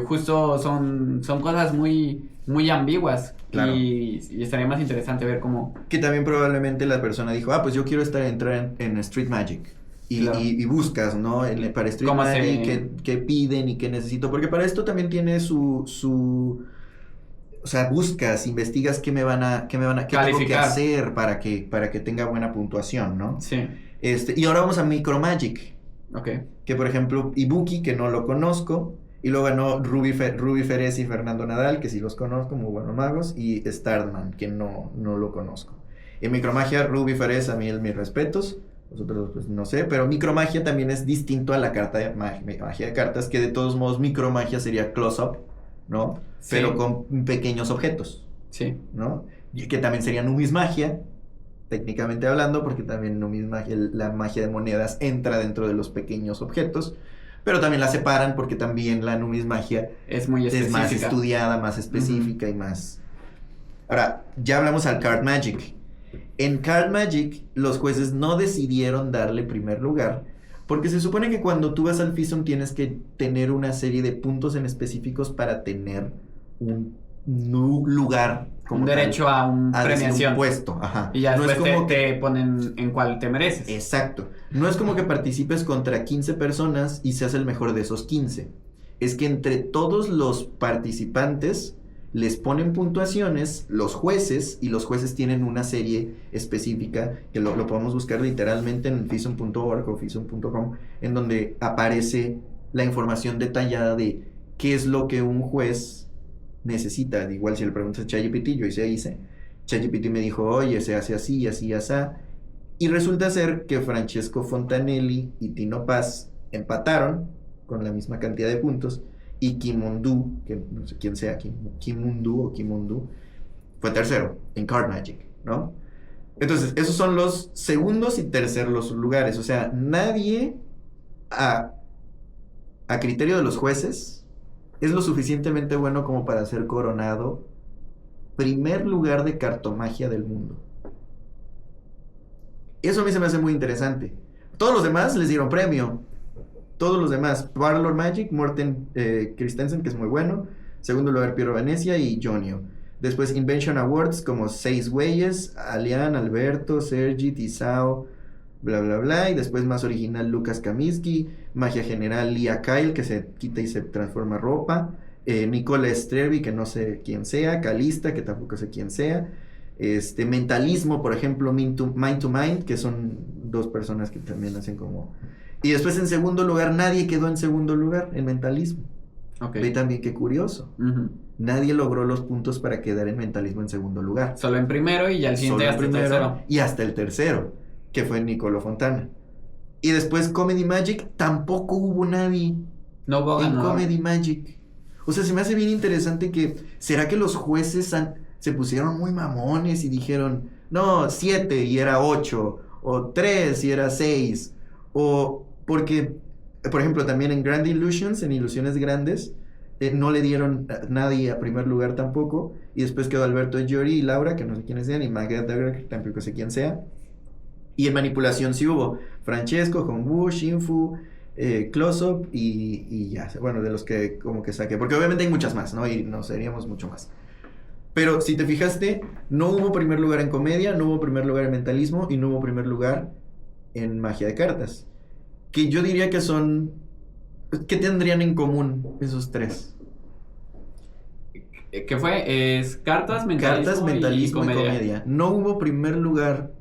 justo son cosas muy ambiguas. Claro. Y estaría más interesante ver cómo... Que también probablemente la persona dijo, pues yo quiero entrar en Street Magic. Y buscas, ¿no? Para Street Magic, qué piden y qué necesito. Porque para esto también tiene su... O sea, buscas, investigas qué tengo que hacer para que tenga buena puntuación, ¿no? Sí. Y ahora vamos a Micro Magic. Okay. Que por ejemplo, Ibuki, que no lo conozco. Y luego ganó Ruby Ferez y Fernando Nadal, que sí los conozco, muy buenos magos. Y Starman, que no lo conozco. En Micromagia, Ruby Ferez, a mí mis respetos. Los otros, pues no sé. Pero Micromagia también es distinto a la carta de magia de cartas, que de todos modos Micromagia sería close-up, ¿no? Sí. Pero con pequeños objetos. Sí. ¿No? Y que también sería numismagia, técnicamente hablando, porque también la magia de monedas entra dentro de los pequeños objetos, pero también la separan porque también la numismagia Es muy es específica. más estudiada, más específica y más... Ahora, ya hablamos al Card Magic. En Card Magic, los jueces no decidieron darle primer lugar, porque se supone que cuando tú vas al FISUM tienes que tener una serie de puntos en específicos para tener un lugar, como Un tal, derecho a una a decir, premiación. un puesto, ajá. Y ya No es después como te ponen en cuál te mereces. Exacto. No es como que participes contra 15 personas y seas el mejor de esos 15. Es que entre todos los participantes les ponen puntuaciones los jueces, y los jueces tienen una serie específica que lo podemos buscar literalmente en fisum.org o fisum.com, en donde aparece la información detallada de qué es lo que un juez necesita. Igual si le preguntas a ChatGPT, yo hice, ChatGPT me dijo, oye, se hace así, así, así. Y resulta ser que Francesco Fontanelli y Tino Paz empataron con la misma cantidad de puntos, y Kimundu, que no sé quién sea, Kimundu, fue tercero en Card Magic, ¿no? Entonces, esos son los segundos y terceros lugares. O sea, nadie a criterio de los jueces es lo suficientemente bueno como para ser coronado primer lugar de cartomagia del mundo. Eso a mí se me hace muy interesante. Todos los demás les dieron premio. Todos los demás. Parlor Magic, Morten Christensen, que es muy bueno. Segundo lugar, Piero Venecia y Jonio. Después Invention Awards, como 6 güeyes. Alian, Alberto, Sergi, Tisao, bla, bla, bla. Y después más original, Lucas Kaminsky. Magia General, Lia Kyle, que se quita y se transforma ropa. Nicola Strelby, que no sé quién sea. Calista, que tampoco sé quién sea. Mentalismo, por ejemplo, Mind to Mind, que son 2 personas que también hacen como... Y después en segundo lugar, nadie quedó en segundo lugar en mentalismo. Okay. Ve también qué curioso. Nadie logró los puntos para quedar en mentalismo en segundo lugar. Solo en primero y ya el siguiente hasta el tercero. Y hasta el tercero, que fue Nicolo Fontana. Y después Comedy Magic, tampoco hubo nadie No hubo en ganador. Comedy Magic. O sea, se me hace bien interesante que... ¿Será que los jueces se pusieron muy mamones y dijeron, no, 7 y era 8, o 3 y era 6, o porque, por ejemplo, también en Grand Illusions, en Ilusiones Grandes, no le dieron a nadie a primer lugar tampoco, y después quedó Alberto Giori y Laura, que no sé quiénes sean, y Magda Dagger, que tampoco sé quién sea, y en manipulación sí hubo Francesco, Hongwu, Shinfu, Close-Up y ya, bueno, de los que como que saqué, porque obviamente hay muchas más, ¿no? Y nos seríamos mucho más. Pero si te fijaste, no hubo primer lugar en comedia, no hubo primer lugar en mentalismo y no hubo primer lugar en magia de cartas. Que yo diría que son... ¿Qué tendrían en común esos 3? ¿Qué fue? Es cartas, mentalismo, y comedia. No hubo primer lugar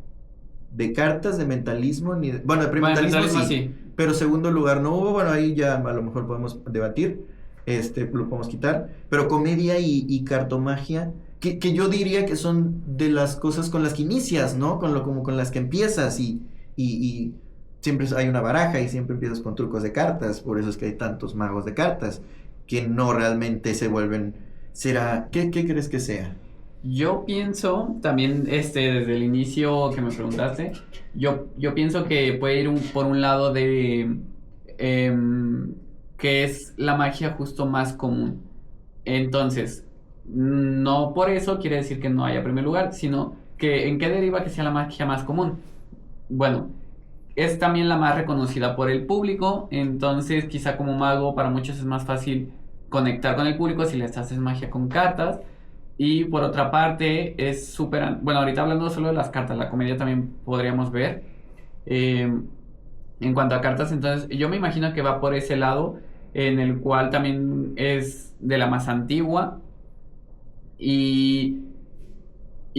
de cartas, de mentalismo, ni de... Bueno, de mentalismo sí, pero segundo lugar no hubo. Bueno, ahí ya a lo mejor podemos debatir. Lo podemos quitar. Pero comedia y cartomagia, que yo diría que son de las cosas con las que inicias, ¿no? Como con las que empiezas y siempre hay una baraja y siempre empiezas con trucos de cartas. Por eso es que hay tantos magos de cartas que no realmente se vuelven... ¿Será? ¿Qué crees que sea? Yo pienso, también desde el inicio que me preguntaste, yo pienso que puede ir por un lado de... que es la magia justo más común. Entonces, no por eso quiere decir que no haya primer lugar, sino que ¿en qué deriva que sea la magia más común? Bueno, es también la más reconocida por el público, entonces quizá como mago para muchos es más fácil conectar con el público si les haces magia con cartas. Y por otra parte es súper... Bueno, ahorita hablando solo de las cartas, la comedia también podríamos ver. En cuanto a cartas, entonces yo me imagino que va por ese lado, en el cual también es de la más antigua. Y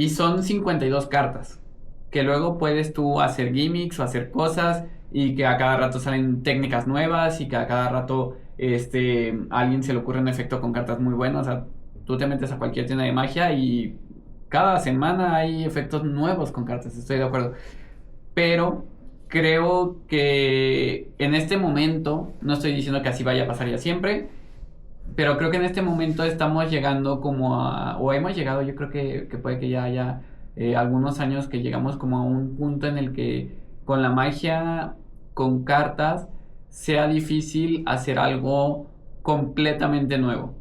son 52 cartas. Que luego puedes tú hacer gimmicks o hacer cosas y que a cada rato salen técnicas nuevas y que a cada rato a alguien se le ocurre un efecto con cartas muy buenas. O sea, tú te metes a cualquier tienda de magia y cada semana hay efectos nuevos con cartas, estoy de acuerdo. Pero creo que en este momento, no estoy diciendo que así vaya a pasar ya siempre, pero creo que en este momento estamos llegando como a... O hemos llegado, yo creo que puede que ya haya algunos años que llegamos como a un punto en el que con la magia, con cartas, sea difícil hacer algo completamente nuevo.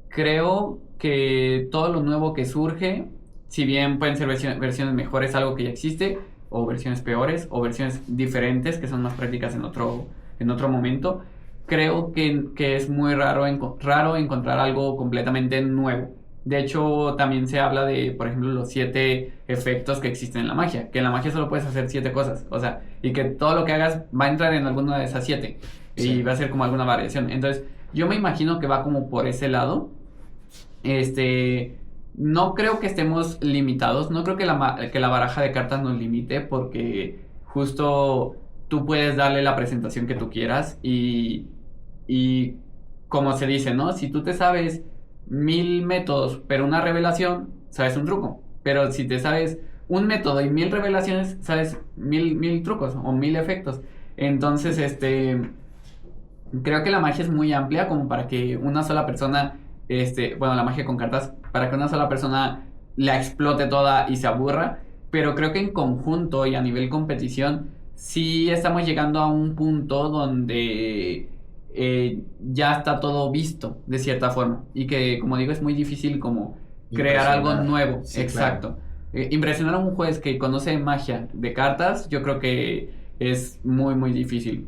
Creo que todo lo nuevo que surge, si bien pueden ser versiones mejores, algo que ya existe, o versiones peores, o versiones diferentes que son más prácticas en otro momento, creo que es muy raro encontrar algo completamente nuevo. De hecho, también se habla de, por ejemplo, los 7 efectos que existen en la magia. Que en la magia solo puedes hacer 7 cosas. O sea, y que todo lo que hagas va a entrar en alguna de esas 7. Sí. Y va a ser como alguna variación. Entonces, yo me imagino que va como por ese lado. No creo que estemos limitados. No creo que la baraja de cartas nos limite. Porque justo tú puedes darle la presentación que tú quieras. Y como se dice, ¿no? Si tú te sabes 1000 métodos, pero una revelación, sabes un truco. Pero si te sabes un método y 1000 revelaciones, sabes 1000 trucos o 1000 efectos. Entonces, creo que la magia es muy amplia como para que una sola persona, bueno, la magia con cartas, para que una sola persona la explote toda y se aburra. Pero creo que en conjunto y a nivel competición, sí estamos llegando a un punto donde ya está todo visto de cierta forma y que, como digo, es muy difícil como crear algo nuevo. Sí, exacto, claro. Impresionar a un juez que conoce magia de cartas, yo creo que es muy muy difícil.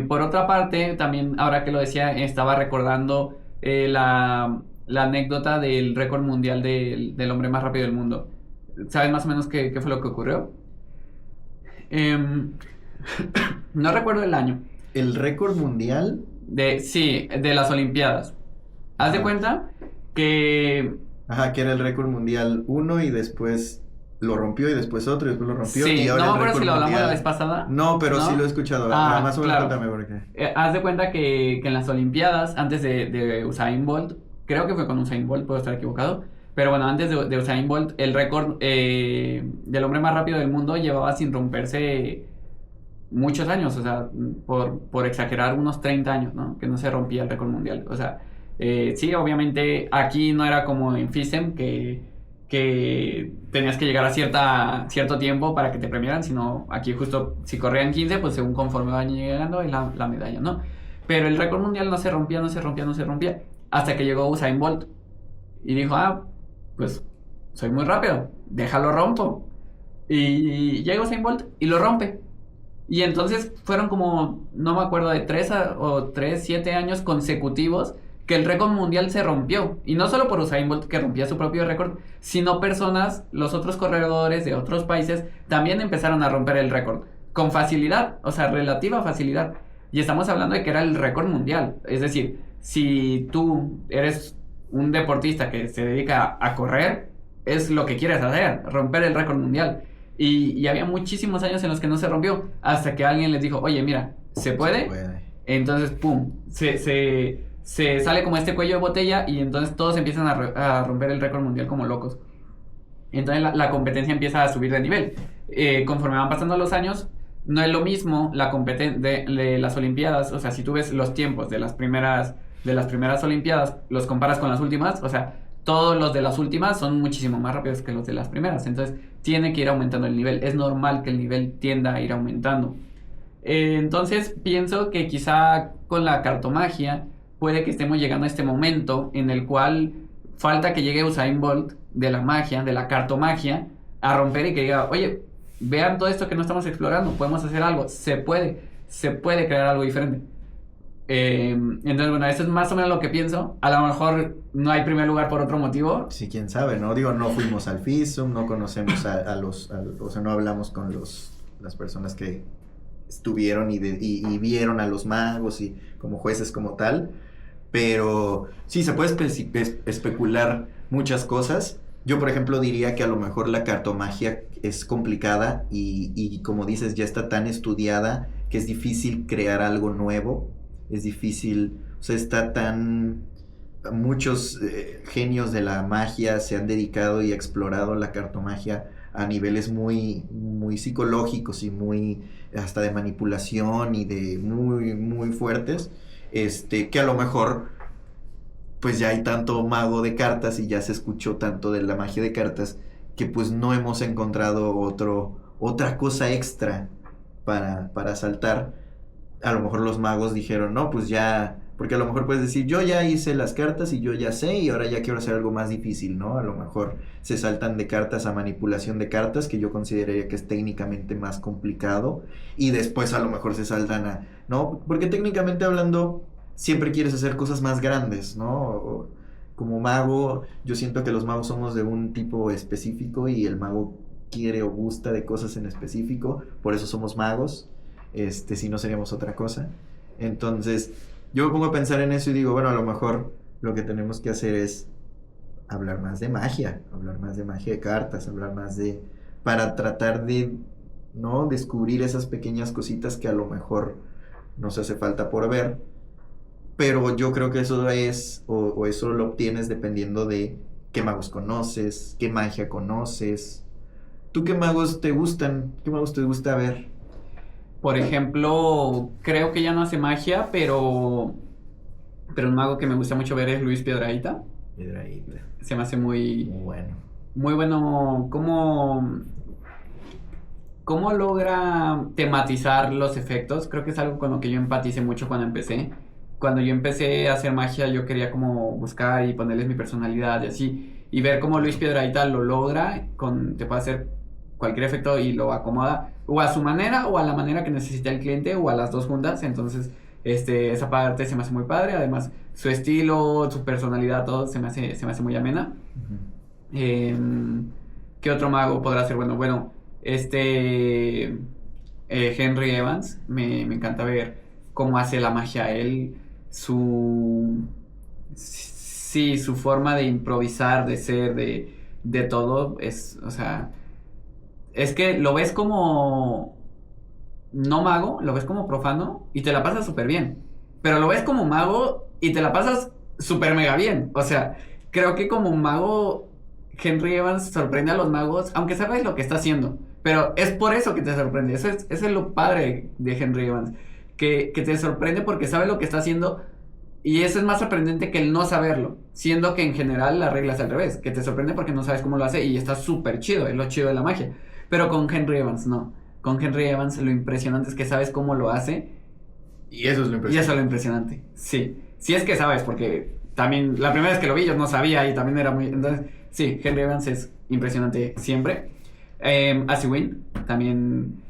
Por otra parte, también ahora que lo decía, estaba recordando la anécdota del récord mundial del hombre más rápido del mundo. ¿Sabes más o menos qué fue lo que ocurrió? No recuerdo el año. ¿El récord mundial? Sí, de las Olimpiadas. Haz de cuenta que... Ajá, que era el récord mundial 1 y después lo rompió y después otro y después lo rompió. Sí, y ahora no me acuerdo si lo hablamos la vez pasada. No, pero ¿no? Sí lo he escuchado. Más o menos claro. Cuéntame por qué. Haz de cuenta que en las Olimpiadas, antes de Usain Bolt, creo que fue con Usain Bolt, puedo estar equivocado, pero bueno, antes de Usain Bolt, el récord del hombre más rápido del mundo llevaba sin romperse muchos años, o sea, por exagerar, unos 30 años, ¿no? Que no se rompía el récord mundial. O sea, sí, obviamente aquí no era como en FISEM que tenías que llegar a cierto tiempo para que te premiaran, sino aquí justo si corrían 15, pues según conforme van llegando y la medalla, ¿no? Pero el récord mundial no se rompía, hasta que llegó Usain Bolt y dijo, pues soy muy rápido, déjalo rompo. Y llega Usain Bolt y lo rompe. Y entonces fueron como, no me acuerdo, de 7 años consecutivos que el récord mundial se rompió. Y no solo por Usain Bolt, que rompía su propio récord, sino los otros corredores de otros países, también empezaron a romper el récord. Con facilidad, o sea, relativa facilidad. Y estamos hablando de que era el récord mundial. Es decir, si tú eres un deportista que se dedica a correr, es lo que quieres hacer, romper el récord mundial. Y había muchísimos años en los que no se rompió, hasta que alguien les dijo, oye, mira, ¿se puede? Se puede. Entonces, pum, se sale como este cuello de botella y entonces todos empiezan a romper el récord mundial como locos. Entonces la competencia empieza a subir de nivel. Conforme van pasando los años, no es lo mismo la competencia de las Olimpiadas. O sea, si tú ves los tiempos de las primeras Olimpiadas, los comparas con las últimas, o sea, todos los de las últimas son muchísimo más rápidos que los de las primeras. Entonces tiene que ir aumentando el nivel. Es normal que el nivel tienda a ir aumentando. Entonces pienso que quizá con la cartomagia puede que estemos llegando a este momento en el cual falta que llegue Usain Bolt de la magia, de la cartomagia, a romper y que diga, oye, vean todo esto que no estamos explorando, podemos hacer algo, se puede crear algo diferente. Entonces, bueno, eso es más o menos lo que pienso. A lo mejor no hay primer lugar por otro motivo. Sí, quién sabe, ¿no? Digo, no fuimos al FISUM, no conocemos o sea, no hablamos con las personas que estuvieron y vieron a los magos y como jueces como tal. Pero sí, se puede especular muchas cosas. Yo, por ejemplo, diría que a lo mejor la cartomagia es complicada y como dices, ya está tan estudiada que es difícil crear algo nuevo. Es difícil, o sea, muchos genios de la magia se han dedicado y explorado la cartomagia a niveles muy, muy psicológicos y muy hasta de manipulación y de muy, muy fuertes, que a lo mejor pues ya hay tanto mago de cartas y ya se escuchó tanto de la magia de cartas que pues no hemos encontrado otra cosa extra para saltar. A lo mejor los magos dijeron, no, pues ya, porque a lo mejor puedes decir, yo ya hice las cartas y yo ya sé y ahora ya quiero hacer algo más difícil, ¿no? A lo mejor se saltan de cartas a manipulación de cartas, que yo consideraría que es técnicamente más complicado, y después a lo mejor se saltan a, ¿no? Porque técnicamente hablando, siempre quieres hacer cosas más grandes, ¿no? Como mago, yo siento que los magos somos de un tipo específico y el mago quiere o gusta de cosas en específico, por eso somos magos. Si no seríamos otra cosa. Entonces, yo me pongo a pensar en eso y digo, bueno, a lo mejor lo que tenemos que hacer es hablar más de magia de cartas, hablar más de, para tratar de, ¿no? Descubrir esas pequeñas cositas que a lo mejor nos hace falta por ver, pero yo creo que eso es, o eso lo obtienes dependiendo de qué magos conoces, qué magia conoces. ¿Tú qué magos te gustan? ¿Qué magos te gusta ver? Por ejemplo, creo que ya no hace magia, pero un mago que me gusta mucho ver es Luis Piedrahita. Piedrahita. Se me hace muy bueno. Muy bueno. ¿Cómo logra tematizar los efectos? Creo que es algo con lo que yo empaticé mucho cuando empecé. Cuando yo empecé a hacer magia, yo quería como buscar y ponerles mi personalidad y así. Y ver cómo Luis Piedrahita lo logra, te puede hacer cualquier efecto y lo acomoda o a su manera o a la manera que necesita el cliente o a las dos juntas. Entonces esa parte se me hace muy padre. Además su estilo, su personalidad, todo se me hace muy amena. ¿Qué otro mago podrá ser? Bueno, Henry Evans, me encanta ver cómo hace la magia él, su forma de improvisar, de ser, de todo, o sea, es que lo ves como no mago, lo ves como profano y te la pasas súper bien. Pero lo ves como mago y te la pasas súper mega bien. O sea, creo que como mago, Henry Evans sorprende a los magos, aunque sabes lo que está haciendo. Pero es por eso que te sorprende. Eso es lo padre de Henry Evans. Que te sorprende porque sabe lo que está haciendo. Y eso es más sorprendente que el no saberlo. Siendo que en general la regla es al revés. Que te sorprende porque no sabes cómo lo hace y está súper chido. Es lo chido de la magia. Pero con Henry Evans no. Con Henry Evans lo impresionante es que sabes cómo lo hace. Y eso es lo impresionante. Y eso es lo impresionante. Sí. Sí es que sabes, porque también la primera vez que lo vi yo no sabía y también era muy... Entonces, sí, Henry Evans es impresionante siempre. Wynn también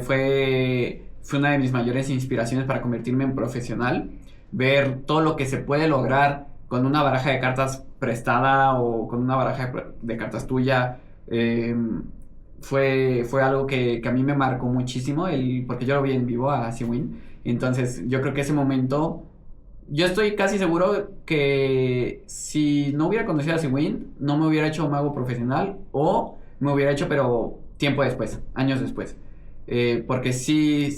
fue una de mis mayores inspiraciones para convertirme en profesional. Ver todo lo que se puede lograr con una baraja de cartas prestada o con una baraja de cartas tuya. Fue algo que a mí me marcó muchísimo, porque yo lo vi en vivo a Wynn. Entonces yo creo que ese momento, yo estoy casi seguro que si no hubiera conocido a Wynn, no me hubiera hecho mago profesional, o me hubiera hecho pero tiempo después, años después. Porque sí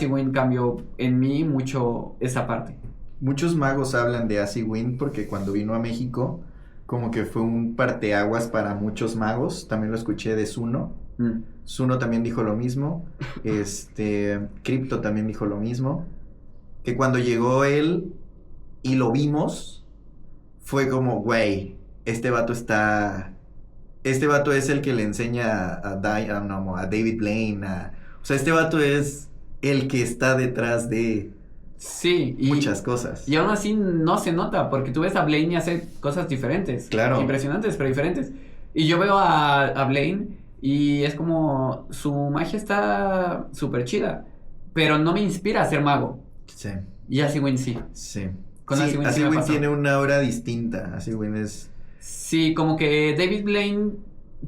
Wynn cambió en mí mucho esa parte. Muchos magos hablan de Wynn porque cuando vino a México como que fue un parteaguas para muchos magos. También lo escuché de Zuno. Zuno también dijo lo mismo. Crypto también dijo lo mismo. Que cuando llegó él y lo vimos, fue como, güey, este vato es el que le enseña a David Blaine. O sea, este vato es el que está detrás de... Sí, muchas cosas. Y aún así no se nota, porque tú ves a Blaine y hace cosas diferentes. Claro. Impresionantes, pero diferentes. Y yo veo a Blaine y es como, su magia está súper chida, pero no me inspira a ser mago. Sí. Y Wynn sí. Sí. Con sí, Wynn tiene una aura distinta. Wynn es... Sí, como que David Blaine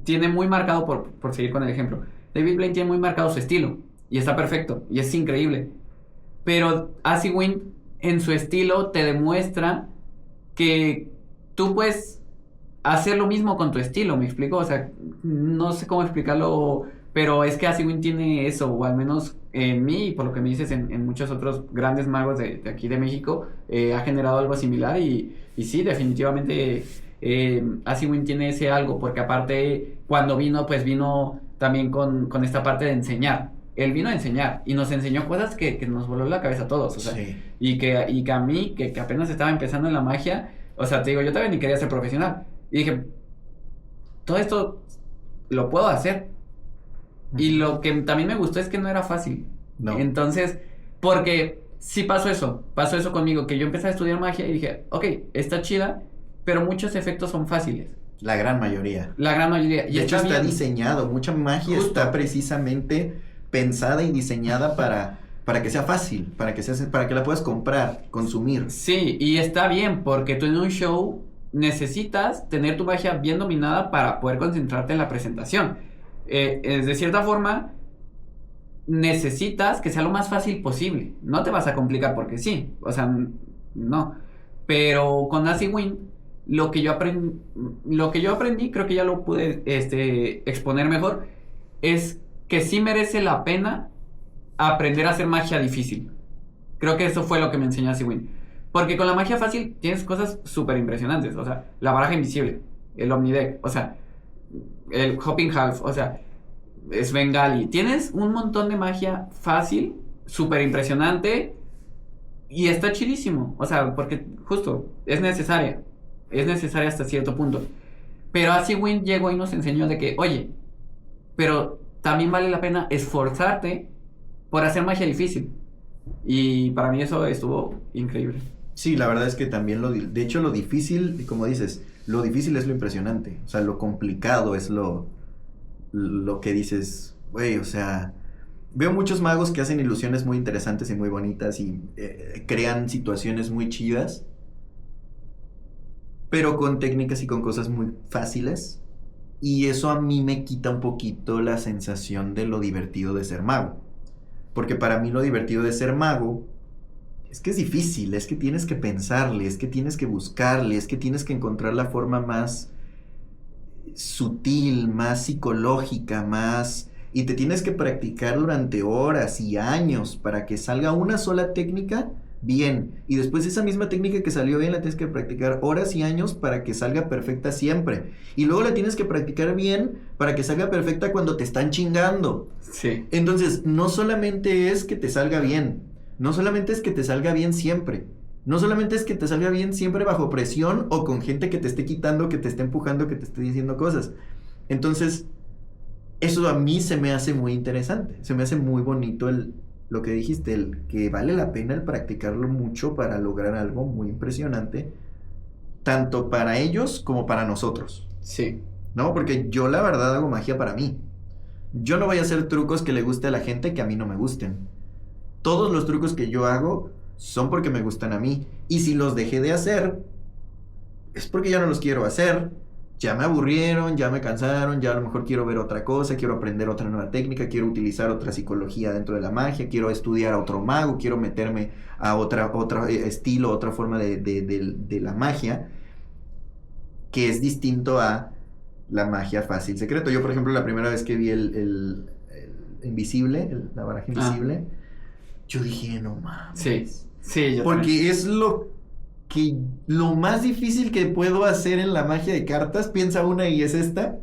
tiene muy marcado, por seguir con el ejemplo, David Blaine tiene muy marcado su estilo. Y está perfecto, y es increíble. Pero Wynn en su estilo te demuestra que tú puedes hacer lo mismo con tu estilo, ¿me explico? O sea, no sé cómo explicarlo, pero es que Wynn tiene eso, o al menos en mí, y por lo que me dices, en muchos otros grandes magos de aquí de México, ha generado algo similar y sí, definitivamente Wynn tiene ese algo, porque aparte cuando vino, pues vino también con esta parte de enseñar. Él vino a enseñar y nos enseñó cosas que nos voló la cabeza a todos, o sea, sí. y que a mí, que apenas estaba empezando en la magia, o sea, te digo, yo también ni quería ser profesional, y dije, todo esto lo puedo hacer. Y lo que también me gustó es que no era fácil. No. Entonces, porque sí pasó eso conmigo, que yo empecé a estudiar magia y dije, ok, está chida, pero muchos efectos son fáciles. La gran mayoría. La gran mayoría. Y De hecho está bien diseñado, mucha magia Justo. está precisamente pensada y diseñada para que sea fácil, para que la puedas comprar, consumir. Sí, y está bien, porque tú en un show necesitas tener tu magia bien dominada para poder concentrarte en la presentación. De cierta forma, necesitas que sea lo más fácil posible. No te vas a complicar porque sí, o sea, no. Pero con Nazi Win, lo que yo aprendí, creo que ya lo pude exponer mejor, es que sí merece la pena aprender a hacer magia difícil. Creo que eso fue lo que me enseñó Siwin. Porque con la magia fácil tienes cosas súper impresionantes. O sea, la baraja invisible, el Omnideck, o sea, el Hopping Half, o sea, Svengali. Tienes un montón de magia fácil, súper impresionante y está chidísimo. O sea, porque justo es necesaria. Es necesaria hasta cierto punto. Pero así Win llegó y nos enseñó de que, oye, pero también vale la pena esforzarte por hacer magia difícil. Y para mí eso estuvo increíble. Sí, la verdad es que también de hecho lo difícil, como dices, lo difícil es lo impresionante. O sea, lo complicado es lo que dices, güey, o sea, veo muchos magos que hacen ilusiones muy interesantes y muy bonitas y crean situaciones muy chidas, pero con técnicas y con cosas muy fáciles. Y eso a mí me quita un poquito la sensación de lo divertido de ser mago. Porque para mí lo divertido de ser mago es que es difícil, es que tienes que pensarle, es que tienes que buscarle, es que tienes que encontrar la forma más sutil, más psicológica, más... Y te tienes que practicar durante horas y años para que salga una sola técnica bien. Y después esa misma técnica que salió bien la tienes que practicar horas y años para que salga perfecta siempre. Y luego la tienes que practicar bien para que salga perfecta cuando te están chingando. Sí. Entonces, no solamente es que te salga bien, no solamente es que te salga bien siempre, no solamente es que te salga bien siempre bajo presión o con gente que te esté quitando, que te esté empujando, que te esté diciendo cosas. Entonces, eso a mí se me hace muy interesante, se me hace muy bonito lo que dijiste, el que vale la pena el practicarlo mucho para lograr algo muy impresionante, tanto para ellos como para nosotros. Sí. ¿No? Porque yo la verdad hago magia para mí. Yo no voy a hacer trucos que le guste a la gente que a mí no me gusten. Todos los trucos que yo hago son porque me gustan a mí. Y si los dejé de hacer, es porque ya no los quiero hacer. Ya me aburrieron, ya me cansaron, ya a lo mejor quiero ver otra cosa, quiero aprender otra nueva técnica, quiero utilizar otra psicología dentro de la magia, quiero estudiar a otro mago, quiero meterme a otro estilo, otra forma de la magia, que es distinto a la magia fácil secreto. Yo, por ejemplo, la primera vez que vi el invisible, la baraja invisible, yo dije, no mames. Sí, sí, yo Porque también. es lo más difícil que puedo hacer en la magia de cartas, piensa una y es esta,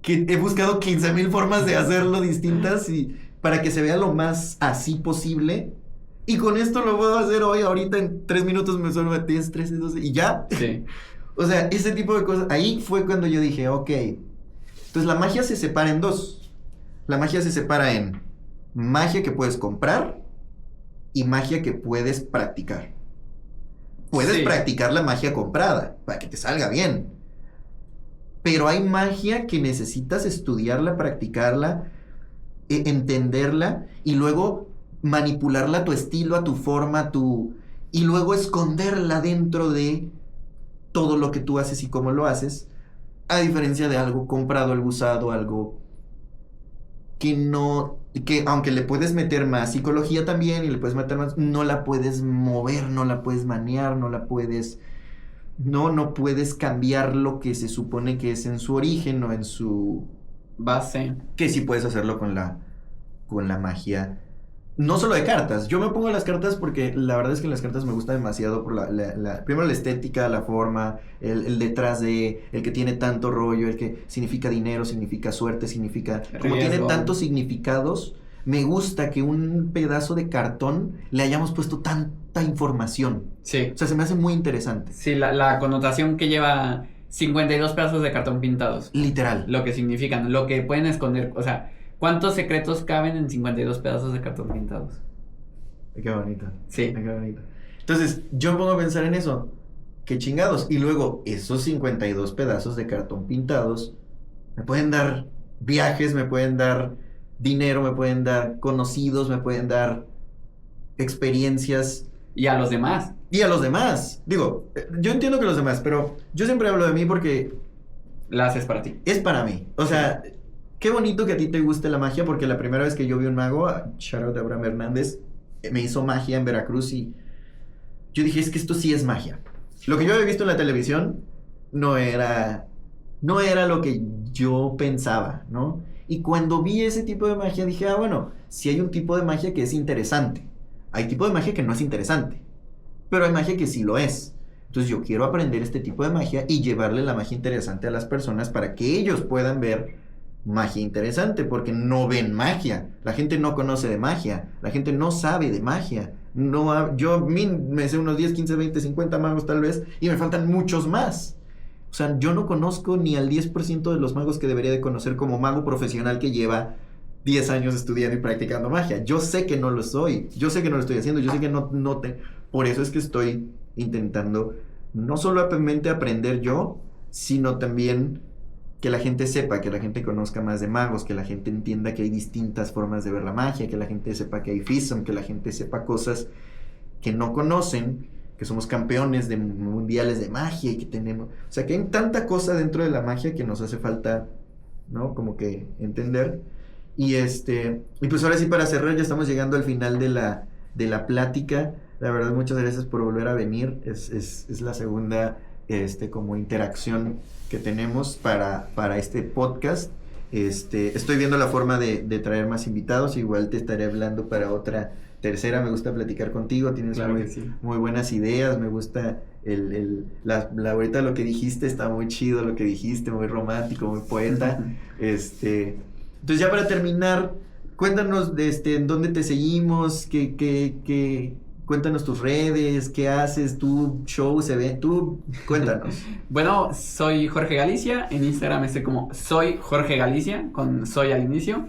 que he buscado 15,000 formas de hacerlo distintas y para que se vea lo más así posible. Y con esto lo puedo hacer hoy, ahorita en 3 minutos me suelo 10, 13, 12 y ya. Sí. O sea, ese tipo de cosas. Ahí fue cuando yo dije, ok. Entonces la magia se separa en dos. La magia se separa en magia que puedes comprar y magia que puedes practicar. Puedes practicar la magia comprada para que te salga bien. Pero hay magia que necesitas estudiarla, practicarla, entenderla y luego manipularla a tu estilo, a tu forma, y luego esconderla dentro de todo lo que tú haces y cómo lo haces, a diferencia de algo comprado, algo usado, algo que aunque le puedes meter más psicología también y le puedes meter más, no la puedes mover, no la puedes manear, no puedes cambiar lo que se supone que es en su origen o en su base. Que sí puedes hacerlo con la magia. No solo de cartas, yo me pongo las cartas porque la verdad es que las cartas me gustan demasiado por primero la estética, la forma, el detrás de, el que tiene tanto rollo, el que significa dinero, significa suerte, significa... Como tiene tantos significados, me gusta que un pedazo de cartón le hayamos puesto tanta información. Sí. O sea, se me hace muy interesante. Sí, la connotación que lleva 52 pedazos de cartón pintados. Literal. Lo que significan, lo que pueden esconder. O sea, ¿cuántos secretos caben en 52 pedazos de cartón pintados? Qué bonito. Sí. Qué bonito. Entonces, yo me pongo a pensar en eso. Qué chingados. Y luego, esos 52 pedazos de cartón pintados me pueden dar viajes, me pueden dar dinero, me pueden dar conocidos, me pueden dar experiencias. Y a los demás. Y a los demás. Digo, yo entiendo que los demás, pero yo siempre hablo de mí porque La haces para ti. es para mí. O sea, qué bonito que a ti te guste la magia, porque la primera vez que yo vi un mago, shout out a Abraham Hernández, me hizo magia en Veracruz y yo dije, es que esto sí es magia. Lo que yo había visto en la televisión no era lo que yo pensaba, ¿no? Y cuando vi ese tipo de magia dije, bueno, sí hay un tipo de magia que es interesante. Hay tipo de magia que no es interesante, pero hay magia que sí lo es. Entonces yo quiero aprender este tipo de magia y llevarle la magia interesante a las personas para que ellos puedan ver magia interesante, porque no ven magia. La gente no conoce de magia, la gente no sabe de magia. Yo me sé unos 10, 15, 20, 50 magos tal vez, y me faltan muchos más. O sea, yo no conozco ni al 10% de los magos que debería de conocer como mago profesional que lleva 10 años estudiando y practicando magia. Yo sé que no lo soy, yo sé que no lo estoy haciendo, yo sé que por eso es que estoy intentando no solamente aprender yo, sino también que la gente sepa, que la gente conozca más de magos, que la gente entienda que hay distintas formas de ver la magia, que la gente sepa que hay FISM, que la gente sepa cosas que no conocen, que somos campeones de mundiales de magia y que tenemos... O sea, que hay tanta cosa dentro de la magia que nos hace falta, ¿no? Como que entender. Y pues ahora sí, para cerrar, ya estamos llegando al final de la plática. La verdad, muchas gracias por volver a venir. Es la segunda como interacción que tenemos para este podcast. Estoy viendo la forma de traer más invitados. Igual te estaré hablando para otra tercera. Me gusta platicar contigo. Tienes Claro que sí. muy buenas ideas. Me gusta ahorita lo que dijiste. Está muy chido lo que dijiste. Muy romántico, muy poeta. Entonces ya para terminar, cuéntanos en dónde te seguimos, cuéntanos tus redes, qué haces, tu show, cuéntanos. Bueno, soy Jorge Galicia, en Instagram estoy como soy Jorge Galicia, con soy al inicio.